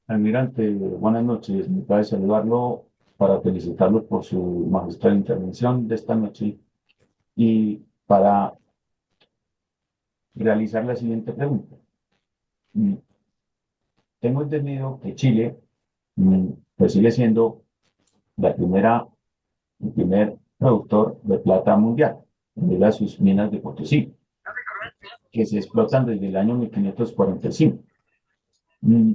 Almirante, buenas noches. Me cabe saludarlo para felicitarlo por su magistral intervención de esta noche y para realizar la siguiente pregunta. Mm, Tengo entendido que Chile pues sigue siendo el primer productor de plata mundial, de sus minas de Potosí, que se explotan desde el año 1545. Mm,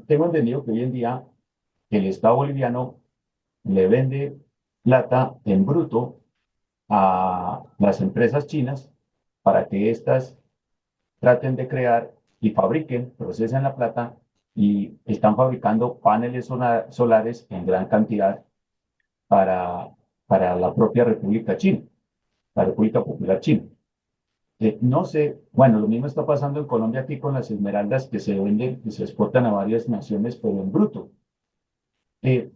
Tengo entendido que hoy en día el Estado boliviano le vende plata en bruto a las empresas chinas para que éstas traten de crear y fabriquen, procesen la plata y están fabricando paneles solares en gran cantidad para, para la propia República China, la República Popular China. No sé, bueno, lo mismo está pasando en Colombia aquí con las esmeraldas que se venden, que se exportan a varias naciones, pero en bruto. Eh,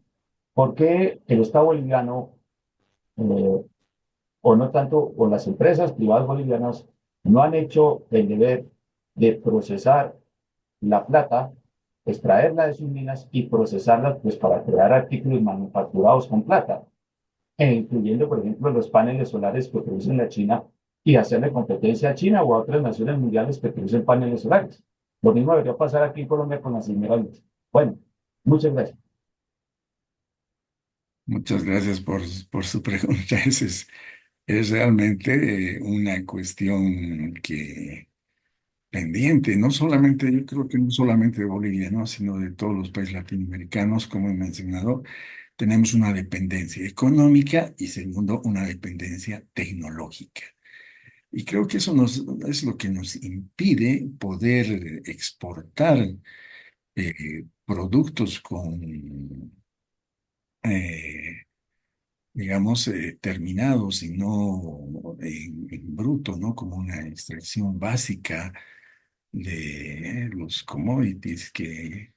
¿Por qué el Estado boliviano eh, o no tanto, o las empresas privadas bolivianas no han hecho el deber de procesar la plata, extraerla de sus minas y procesarla pues, para crear artículos manufacturados con plata, incluyendo, por ejemplo, los paneles solares que produce la China y hacerle competencia a China o a otras naciones mundiales que producen paneles solares? Lo mismo debería pasar aquí en Colombia con las esmeraldas. Bueno, muchas gracias. Muchas gracias por su pregunta. Es realmente una cuestión que pendiente, no solamente, yo creo que no solamente de Bolivia, ¿no? Sino de todos los países latinoamericanos, como he mencionado, tenemos una dependencia económica y segundo, una dependencia tecnológica. Y creo que eso es lo que nos impide poder exportar productos con, eh, digamos, terminados y no en bruto, ¿no? Como una extracción básica de los commodities que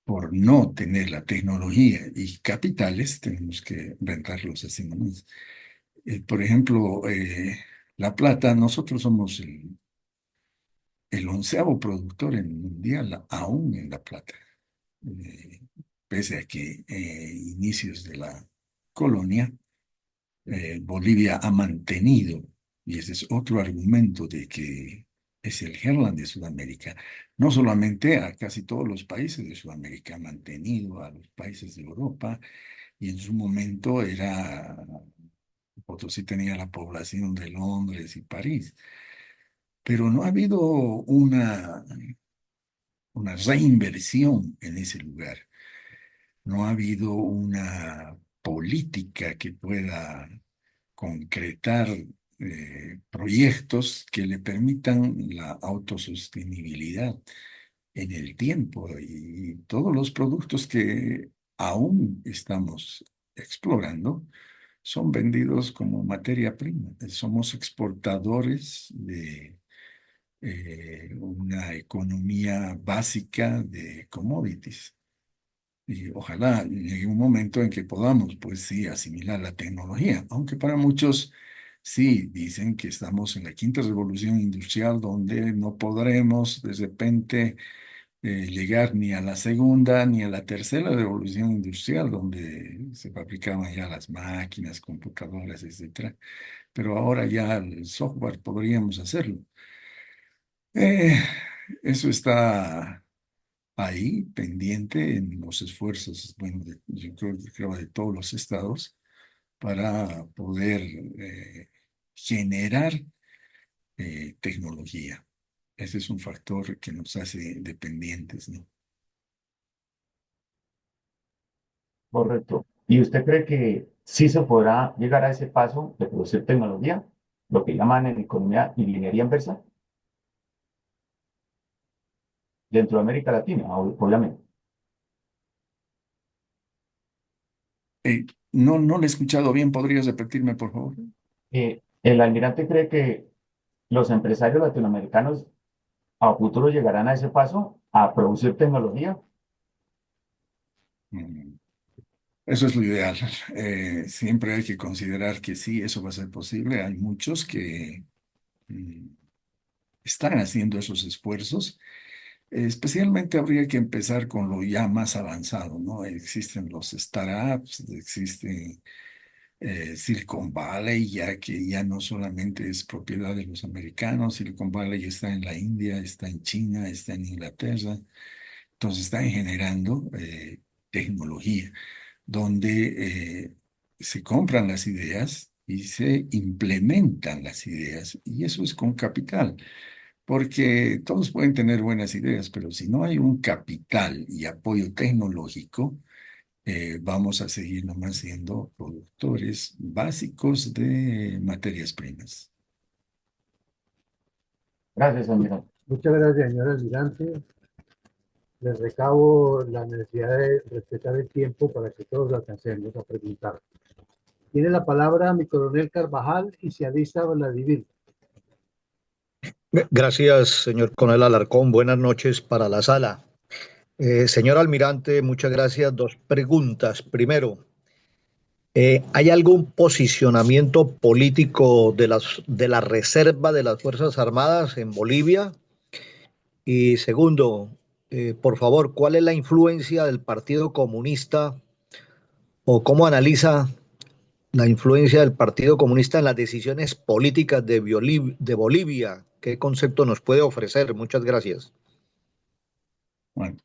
por no tener la tecnología y capitales tenemos que rentarlos así nomás. Por ejemplo, la plata, nosotros somos el onceavo productor en el mundial, aún en la plata. Eh, Pese a que inicios de la colonia, Bolivia ha mantenido, y ese es otro argumento de que es el Herland de Sudamérica. No solamente a casi todos los países de Sudamérica, ha mantenido a los países de Europa y en su momento era, Potosí tenía la población de Londres y París, pero no ha habido una reinversión en ese lugar. No ha habido una política que pueda concretar proyectos que le permitan la autosostenibilidad en el tiempo y todos los productos que aún estamos explorando son vendidos como materia prima. Somos exportadores de una economía básica de commodities. Y ojalá llegue un momento en que podamos, pues sí, asimilar la tecnología, aunque para muchos sí dicen que estamos en la quinta revolución industrial, donde no podremos de repente llegar ni a la segunda ni a la tercera revolución industrial, donde se fabricaban ya las máquinas, computadoras, etcétera. Pero ahora ya el software podríamos hacerlo. Eh, Eso está ahí pendiente en los esfuerzos, bueno, yo creo de todos los estados para poder generar tecnología. Ese es un factor que nos hace dependientes, ¿no? Correcto. ¿Y usted cree que sí se podrá llegar a ese paso de producir tecnología, lo que llaman en economía ingeniería inversa, dentro de América Latina, obviamente? Eh, no le he escuchado bien, ¿podrías repetirme, por favor? ¿El almirante cree que los empresarios latinoamericanos a futuro llegarán a ese paso, a producir tecnología? Mm, Eso es lo ideal. Siempre hay que considerar que sí, eso va a ser posible. Hay muchos que mm, están haciendo esos esfuerzos. Especialmente habría que empezar con lo ya más avanzado, ¿no? Existen los startups, existe Silicon Valley, ya que ya no solamente es propiedad de los americanos, Silicon Valley está en la India, está en China, está en Inglaterra, entonces están generando tecnología donde se compran las ideas y se implementan las ideas, y eso es con capital. Porque todos pueden tener buenas ideas, pero si no hay un capital y apoyo tecnológico, vamos a seguir nomás siendo productores básicos de materias primas. Gracias, almirante. Muchas gracias, señor almirante. Les recabo la necesidad de respetar el tiempo para que todos alcancemos a preguntar. Tiene la palabra mi coronel Carvajal y se alista Vladimir. Gracias, señor Coronel Alarcón. Buenas noches para la sala. Señor almirante, muchas gracias. Dos preguntas. Primero, ¿hay algún posicionamiento político de la reserva de las Fuerzas Armadas en Bolivia? Y segundo, por favor, ¿cuál es la influencia del Partido Comunista o cómo analiza la influencia del Partido Comunista en las decisiones políticas de Bolivia? ¿Qué concepto nos puede ofrecer? Muchas gracias. Bueno,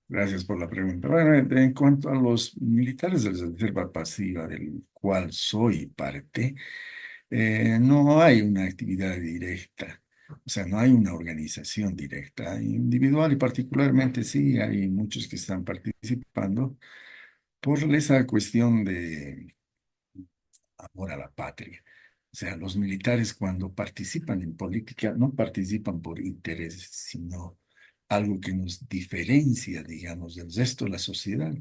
gracias por la pregunta. Bueno, en cuanto a los militares de la Reserva Pasiva, del cual soy parte, no hay una actividad directa, o sea, no hay una organización directa. Individual y particularmente sí, hay muchos que están participando por esa cuestión de amor a la patria. O sea, los militares cuando participan en política no participan por intereses, sino algo que nos diferencia, digamos, del resto de la sociedad,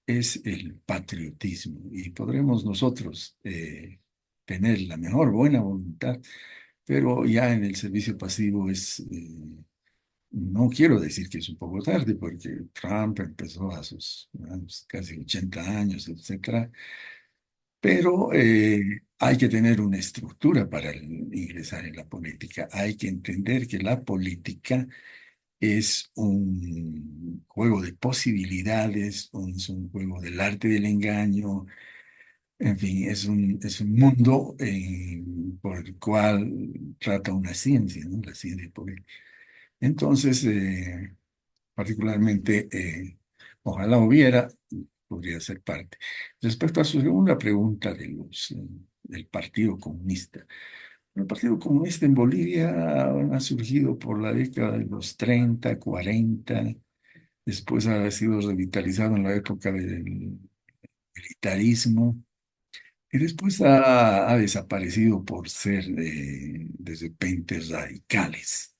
es el patriotismo. Y podremos nosotros tener la mejor buena voluntad, pero ya en el servicio pasivo no quiero decir que es un poco tarde, porque Trump empezó a sus casi 80 años, etcétera, pero hay que tener una estructura para ingresar en la política. Hay que entender que la política es un juego de posibilidades, es un juego del arte del engaño, En fin, es un mundo por el cual trata una ciencia, ¿no? La ciencia política. Entonces, particularmente, ojalá hubiera, podría ser parte. Respecto a su segunda pregunta del Partido Comunista. El Partido Comunista en Bolivia ha surgido por la década de los 30, 40, después ha sido revitalizado en la época del militarismo y después ha desaparecido por ser de repente radicales.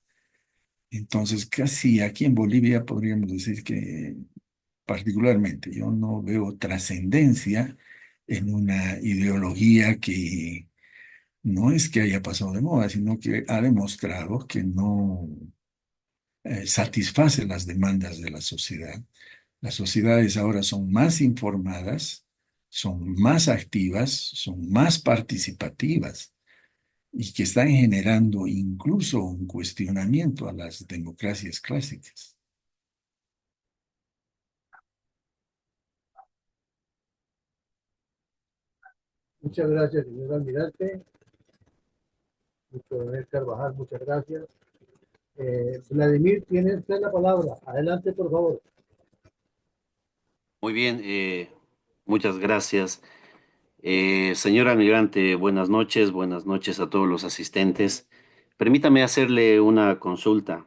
Entonces, casi aquí en Bolivia podríamos decir que particularmente yo no veo trascendencia en una ideología que no es que haya pasado de moda, sino que ha demostrado que no satisface las demandas de la sociedad. Las sociedades ahora son más informadas, son más activas, son más participativas y que están generando incluso un cuestionamiento a las democracias clásicas. Muchas gracias, señor almirante. Coronel Carvajal, muchas gracias. Vladimir, tiene usted la palabra. Adelante, por favor. Muy bien, muchas gracias. Señor almirante, buenas noches a todos los asistentes. Permítame hacerle una consulta.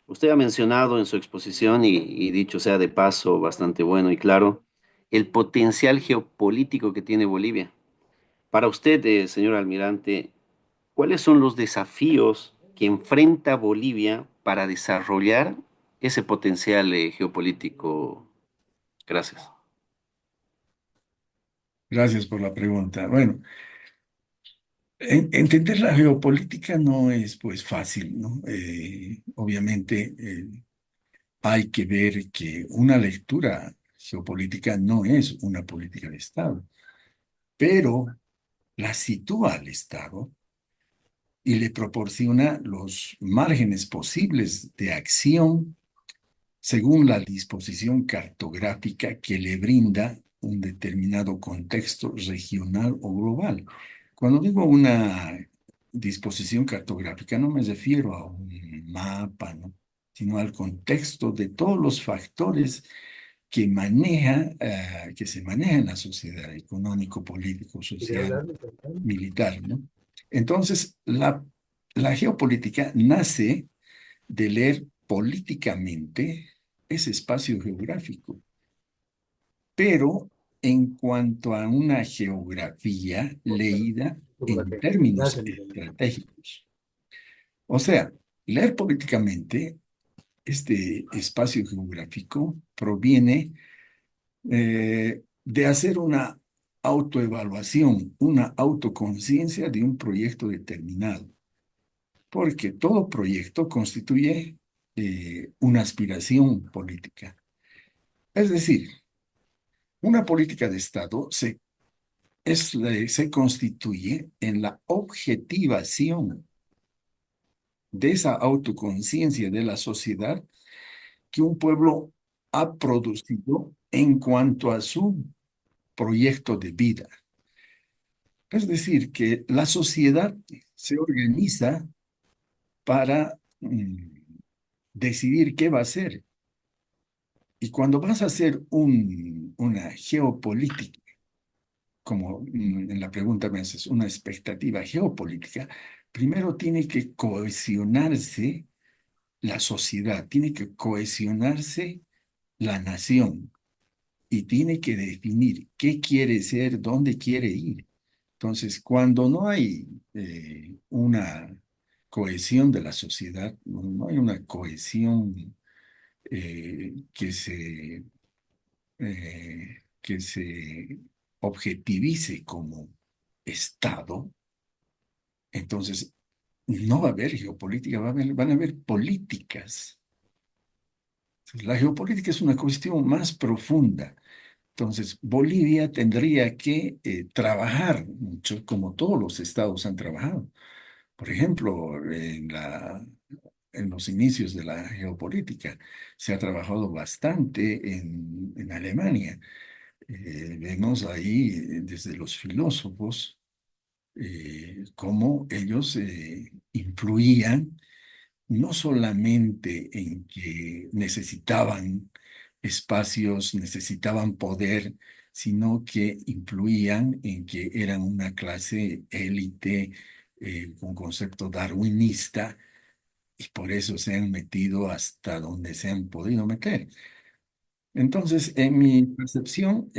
Usted ha mencionado en su exposición, y dicho sea de paso, bastante bueno y claro, el potencial geopolítico que tiene Bolivia. Para usted, señor almirante, ¿cuáles son los desafíos que enfrenta Bolivia para desarrollar ese potencial geopolítico? Gracias. Gracias por la pregunta. Bueno, entender la geopolítica no es pues fácil, ¿no? Obviamente hay que ver que una lectura geopolítica no es una política de Estado, pero la sitúa al Estado y le proporciona los márgenes posibles de acción según la disposición cartográfica que le brinda un determinado contexto regional o global. Cuando digo una disposición cartográfica, no me refiero a un mapa, ¿no? Sino al contexto de todos los factores que se maneja en la sociedad, económico, político, ¿Quería social, hablar, micrófono? militar, ¿no? Entonces, la geopolítica nace de leer políticamente ese espacio geográfico, pero en cuanto a una geografía leída en términos Gracias, micrófono. estratégicos. O sea, leer políticamente este espacio geográfico proviene de hacer una autoevaluación, una autoconciencia de un proyecto determinado, porque todo proyecto constituye una aspiración política. Es decir, una política de Estado se constituye en la objetivación de esa autoconciencia de la sociedad que un pueblo ha producido en cuanto a su proyecto de vida. Es decir, que la sociedad se organiza para decidir qué va a hacer. Y cuando vas a hacer una geopolítica, como en la pregunta me haces, una expectativa geopolítica, primero tiene que cohesionarse la sociedad, tiene que cohesionarse la nación y tiene que definir qué quiere ser, dónde quiere ir. Entonces, cuando no hay una cohesión de la sociedad, no hay una cohesión que se objetivice como Estado, entonces no va a haber geopolítica, van a haber políticas. Entonces, la geopolítica es una cuestión más profunda. Entonces, Bolivia tendría que trabajar mucho, como todos los estados han trabajado. Por ejemplo, en los inicios de la geopolítica se ha trabajado bastante en Alemania. Vemos ahí desde los filósofos cómo ellos influían no solamente en que necesitaban espacios, necesitaban poder, sino que influían en que eran una clase élite con concepto darwinista y por eso se han metido hasta donde se han podido meter. Entonces, en mi percepción,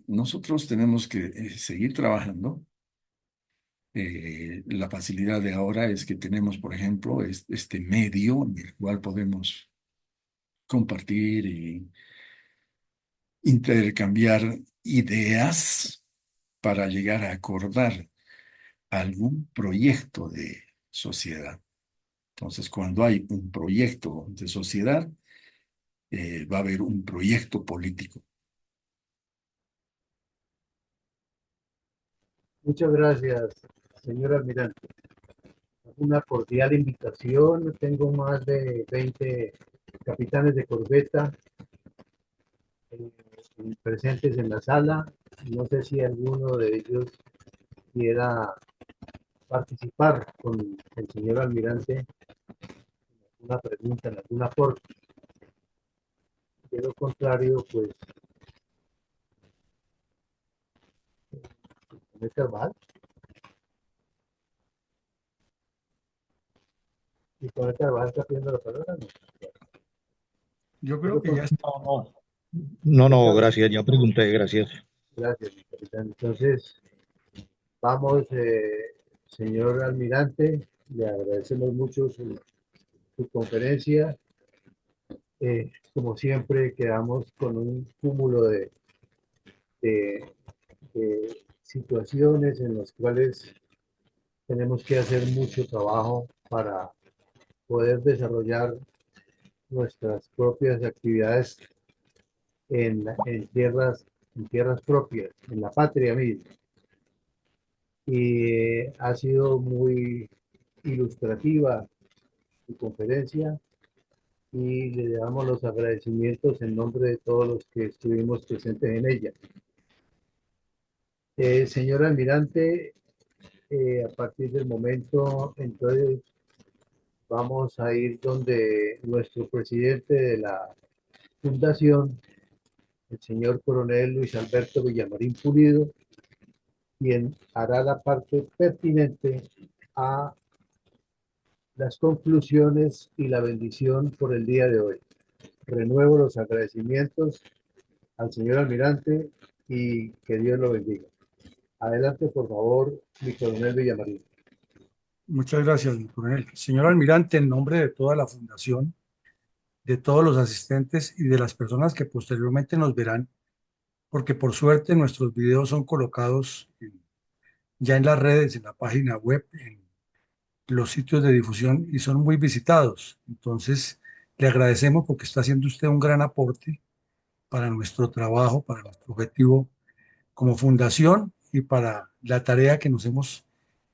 nosotros tenemos que seguir trabajando. La facilidad de ahora es que tenemos, por ejemplo, este medio en el cual podemos compartir y intercambiar ideas para llegar a acordar algún proyecto de sociedad. Entonces, cuando hay un proyecto de sociedad, va a haber un proyecto político. Muchas gracias, señor almirante. Una cordial invitación. Tengo más de 20 capitanes de corbeta presentes en la sala. No sé si alguno de ellos quiera participar con el señor almirante en alguna pregunta, en algún aporte. De lo contrario, pues, ¿no es Carvajal? ¿Y con el Carvajal está pidiendo la palabra? No. Yo creo que ya está. No, gracias, ya pregunté, gracias. Gracias, mi capitán. Entonces, vamos, señor almirante, le agradecemos mucho su conferencia. Como siempre, quedamos con un cúmulo de- de situaciones en las cuales tenemos que hacer mucho trabajo para poder desarrollar nuestras propias actividades en tierras propias, en la patria misma. Y ha sido muy ilustrativa su conferencia y le damos los agradecimientos en nombre de todos los que estuvimos presentes en ella. Señor almirante, a partir del momento, entonces, vamos a ir donde nuestro presidente de la fundación, el señor coronel Luis Alberto Villamarín Pulido, quien hará la parte pertinente a las conclusiones y la bendición por el día de hoy. Renuevo los agradecimientos al señor almirante y que Dios lo bendiga. Adelante, por favor, mi coronel Villamarín. Muchas gracias, mi coronel. Señor almirante, en nombre de toda la fundación, de todos los asistentes y de las personas que posteriormente nos verán, porque por suerte nuestros videos son colocados ya en las redes, en la página web, en los sitios de difusión y son muy visitados. Entonces, le agradecemos porque está haciendo usted un gran aporte para nuestro trabajo, para nuestro objetivo como fundación y para la tarea que nos hemos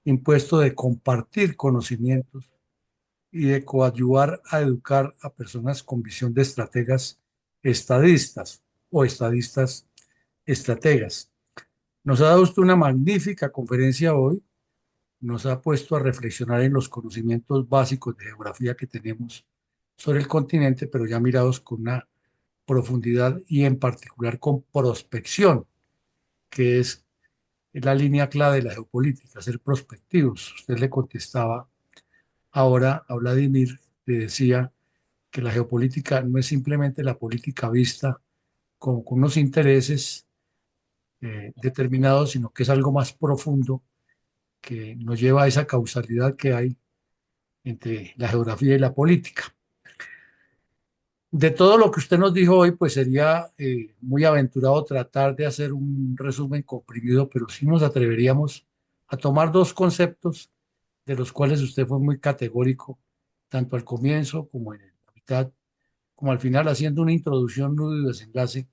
impuesto de compartir conocimientos y de coadyuvar a educar a personas con visión de estrategas estadistas o estadistas estrategas. Nos ha dado usted una magnífica conferencia hoy, nos ha puesto a reflexionar en los conocimientos básicos de geografía que tenemos sobre el continente, pero ya mirados con una profundidad y en particular con prospección, que es la línea clave de la geopolítica, ser prospectivos. Usted le contestaba ahora a Vladimir, le decía que la geopolítica no es simplemente la política vista con unos intereses determinados, sino que es algo más profundo que nos lleva a esa causalidad que hay entre la geografía y la política. De todo lo que usted nos dijo hoy, pues sería muy aventurado tratar de hacer un resumen comprimido, pero sí nos atreveríamos a tomar dos conceptos de los cuales usted fue muy categórico, tanto al comienzo como en la mitad, como al final, haciendo una introducción, nudo y desenlace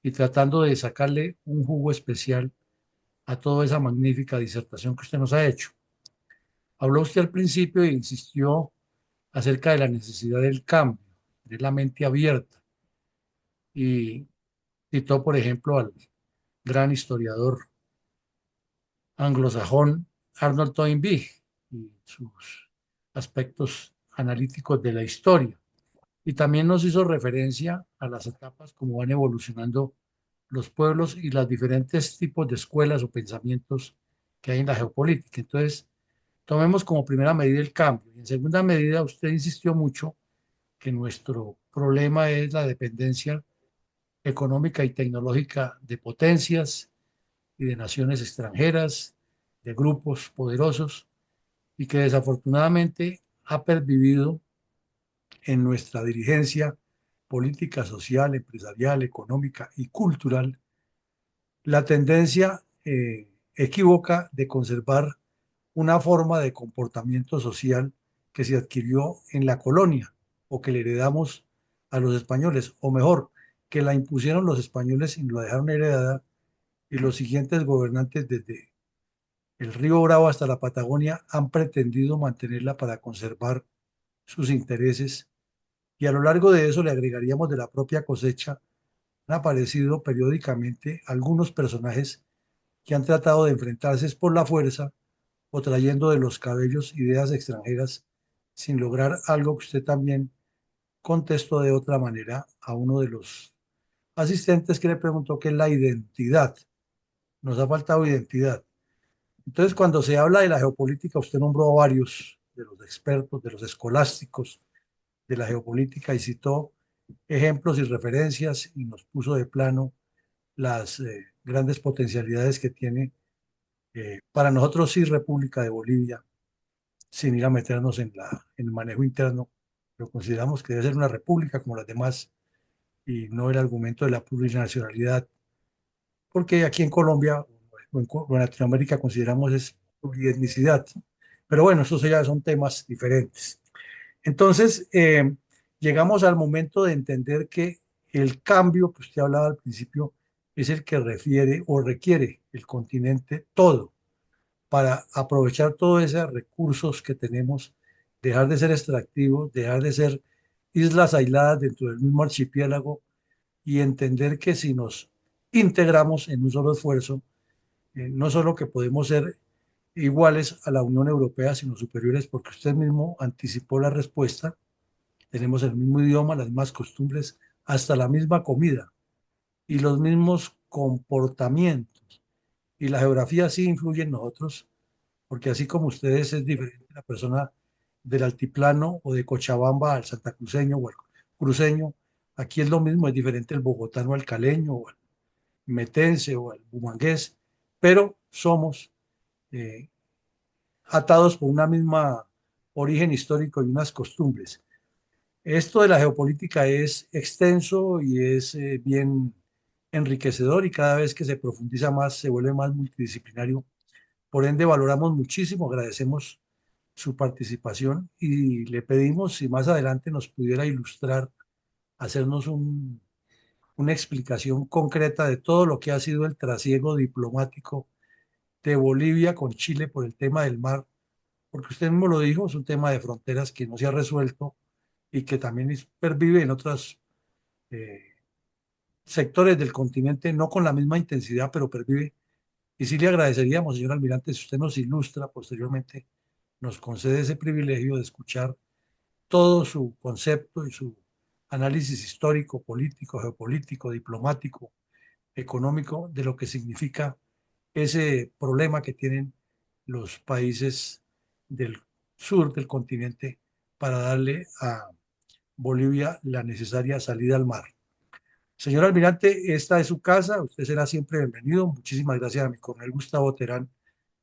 y tratando de sacarle un jugo especial a toda esa magnífica disertación que usted nos ha hecho. Habló usted al principio e insistió acerca de la necesidad del cambio, de la mente abierta. Y Citó, por ejemplo, al gran historiador anglosajón Arnold Toynbee y sus aspectos analíticos de la historia. Y también nos hizo referencia a las etapas como van evolucionando los pueblos y los diferentes tipos de escuelas o pensamientos que hay en la geopolítica. Entonces, tomemos como primera medida el cambio. Y en segunda medida, usted insistió mucho que nuestro problema es la dependencia económica y tecnológica de potencias y de naciones extranjeras, de grupos poderosos, y que desafortunadamente ha pervivido en nuestra dirigencia política, social, empresarial, económica y cultural la tendencia equívoca de conservar una forma de comportamiento social que se adquirió en la colonia o que le heredamos a los españoles, o mejor, que la impusieron los españoles y la dejaron heredada y los siguientes gobernantes desde el río Bravo hasta la Patagonia han pretendido mantenerla para conservar sus intereses y a lo largo de eso le agregaríamos de la propia cosecha han aparecido periódicamente algunos personajes que han tratado de enfrentarse por la fuerza o trayendo de los cabellos ideas extranjeras sin lograr algo que usted también contestó de otra manera a uno de los asistentes que le preguntó qué es la identidad. Nos ha faltado identidad. Entonces, cuando se habla de la geopolítica, usted nombró a varios de los expertos, de los escolásticos de la geopolítica y citó ejemplos y referencias y nos puso de plano las grandes potencialidades que tiene para nosotros sí República de Bolivia, sin ir a meternos en el manejo interno, pero consideramos que debe ser una república como las demás y no el argumento de la plurinacionalidad, porque aquí en Colombia o en Latinoamérica consideramos es plurietnicidad. Pero bueno, esos ya son temas diferentes. Entonces, llegamos al momento de entender que el cambio que usted hablaba al principio es el que refiere o requiere el continente todo para aprovechar todos esos recursos que tenemos, dejar de ser extractivos, dejar de ser islas aisladas dentro del mismo archipiélago y entender que si nos integramos en un solo esfuerzo, no solo que podemos ser iguales a la Unión Europea, sino superiores, porque usted mismo anticipó la respuesta, tenemos el mismo idioma, las mismas costumbres, hasta la misma comida y los mismos comportamientos. Y la geografía sí influye en nosotros, porque así como ustedes es diferente la persona del altiplano o de Cochabamba al santacruceño o al cruceño, aquí es lo mismo, es diferente el bogotano al caleño o al metense o al bumangués, pero somos eh, atados por una misma origen histórico y unas costumbres. Esto de la geopolítica es extenso y es bien enriquecedor y cada vez que se profundiza más se vuelve más multidisciplinario. Por ende, valoramos muchísimo, agradecemos su participación y le pedimos si más adelante nos pudiera ilustrar, hacernos una explicación concreta de todo lo que ha sido el trasiego diplomático de Bolivia con Chile por el tema del mar, porque usted mismo lo dijo, es un tema de fronteras que no se ha resuelto y que también pervive en otros sectores del continente, no con la misma intensidad, pero pervive. Y sí le agradeceríamos, señor almirante, si usted nos ilustra posteriormente, nos concede ese privilegio de escuchar todo su concepto y su análisis histórico, político, geopolítico, diplomático, económico, de lo que significa ese problema que tienen los países del sur del continente para darle a Bolivia la necesaria salida al mar. Señor almirante, esta es su casa, usted será siempre bienvenido. Muchísimas gracias a mi coronel Gustavo Terán,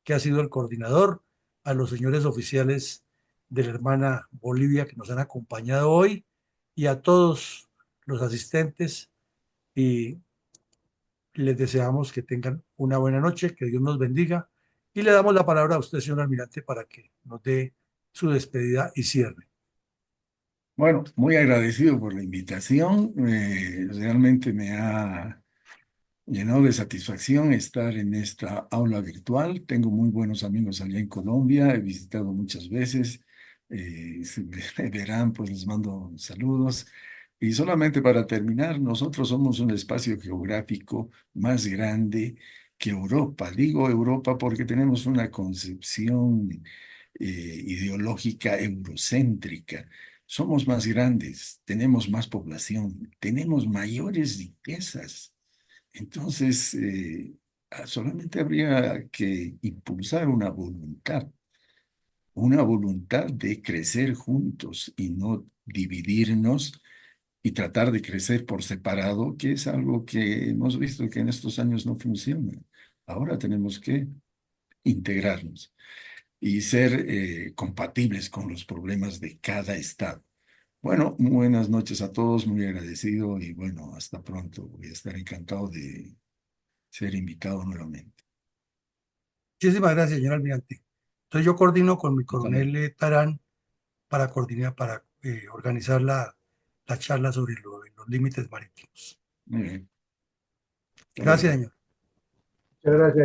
que ha sido el coordinador, a los señores oficiales de la hermana Bolivia que nos han acompañado hoy y a todos los asistentes y les deseamos que tengan una buena noche, que Dios nos bendiga y le damos la palabra a usted, señor almirante, para que nos dé su despedida y cierre. Bueno, muy agradecido por la invitación. Realmente me ha llenado de satisfacción estar en esta aula virtual. Tengo muy buenos amigos allá en Colombia, he visitado muchas veces. Si me verán, pues les mando saludos. Y solamente para terminar, nosotros somos un espacio geográfico más grande que Europa. Digo Europa porque tenemos una concepción ideológica eurocéntrica. Somos más grandes, tenemos más población, tenemos mayores riquezas. Entonces, solamente habría que impulsar una voluntad de crecer juntos y no dividirnos y tratar de crecer por separado, que es algo que hemos visto que en estos años no funciona. Ahora tenemos que integrarnos y ser compatibles con los problemas de cada estado. Bueno, buenas noches a todos, muy agradecido y bueno, hasta pronto. Voy a estar encantado de ser invitado nuevamente. Muchísimas gracias, señor almirante. Entonces yo coordino con mi Hasta luego. coronel Tarán para coordinar, para organizar la charla sobre los límites marítimos. Muy bien. Hasta Gracias, luego. señor. Muchas gracias.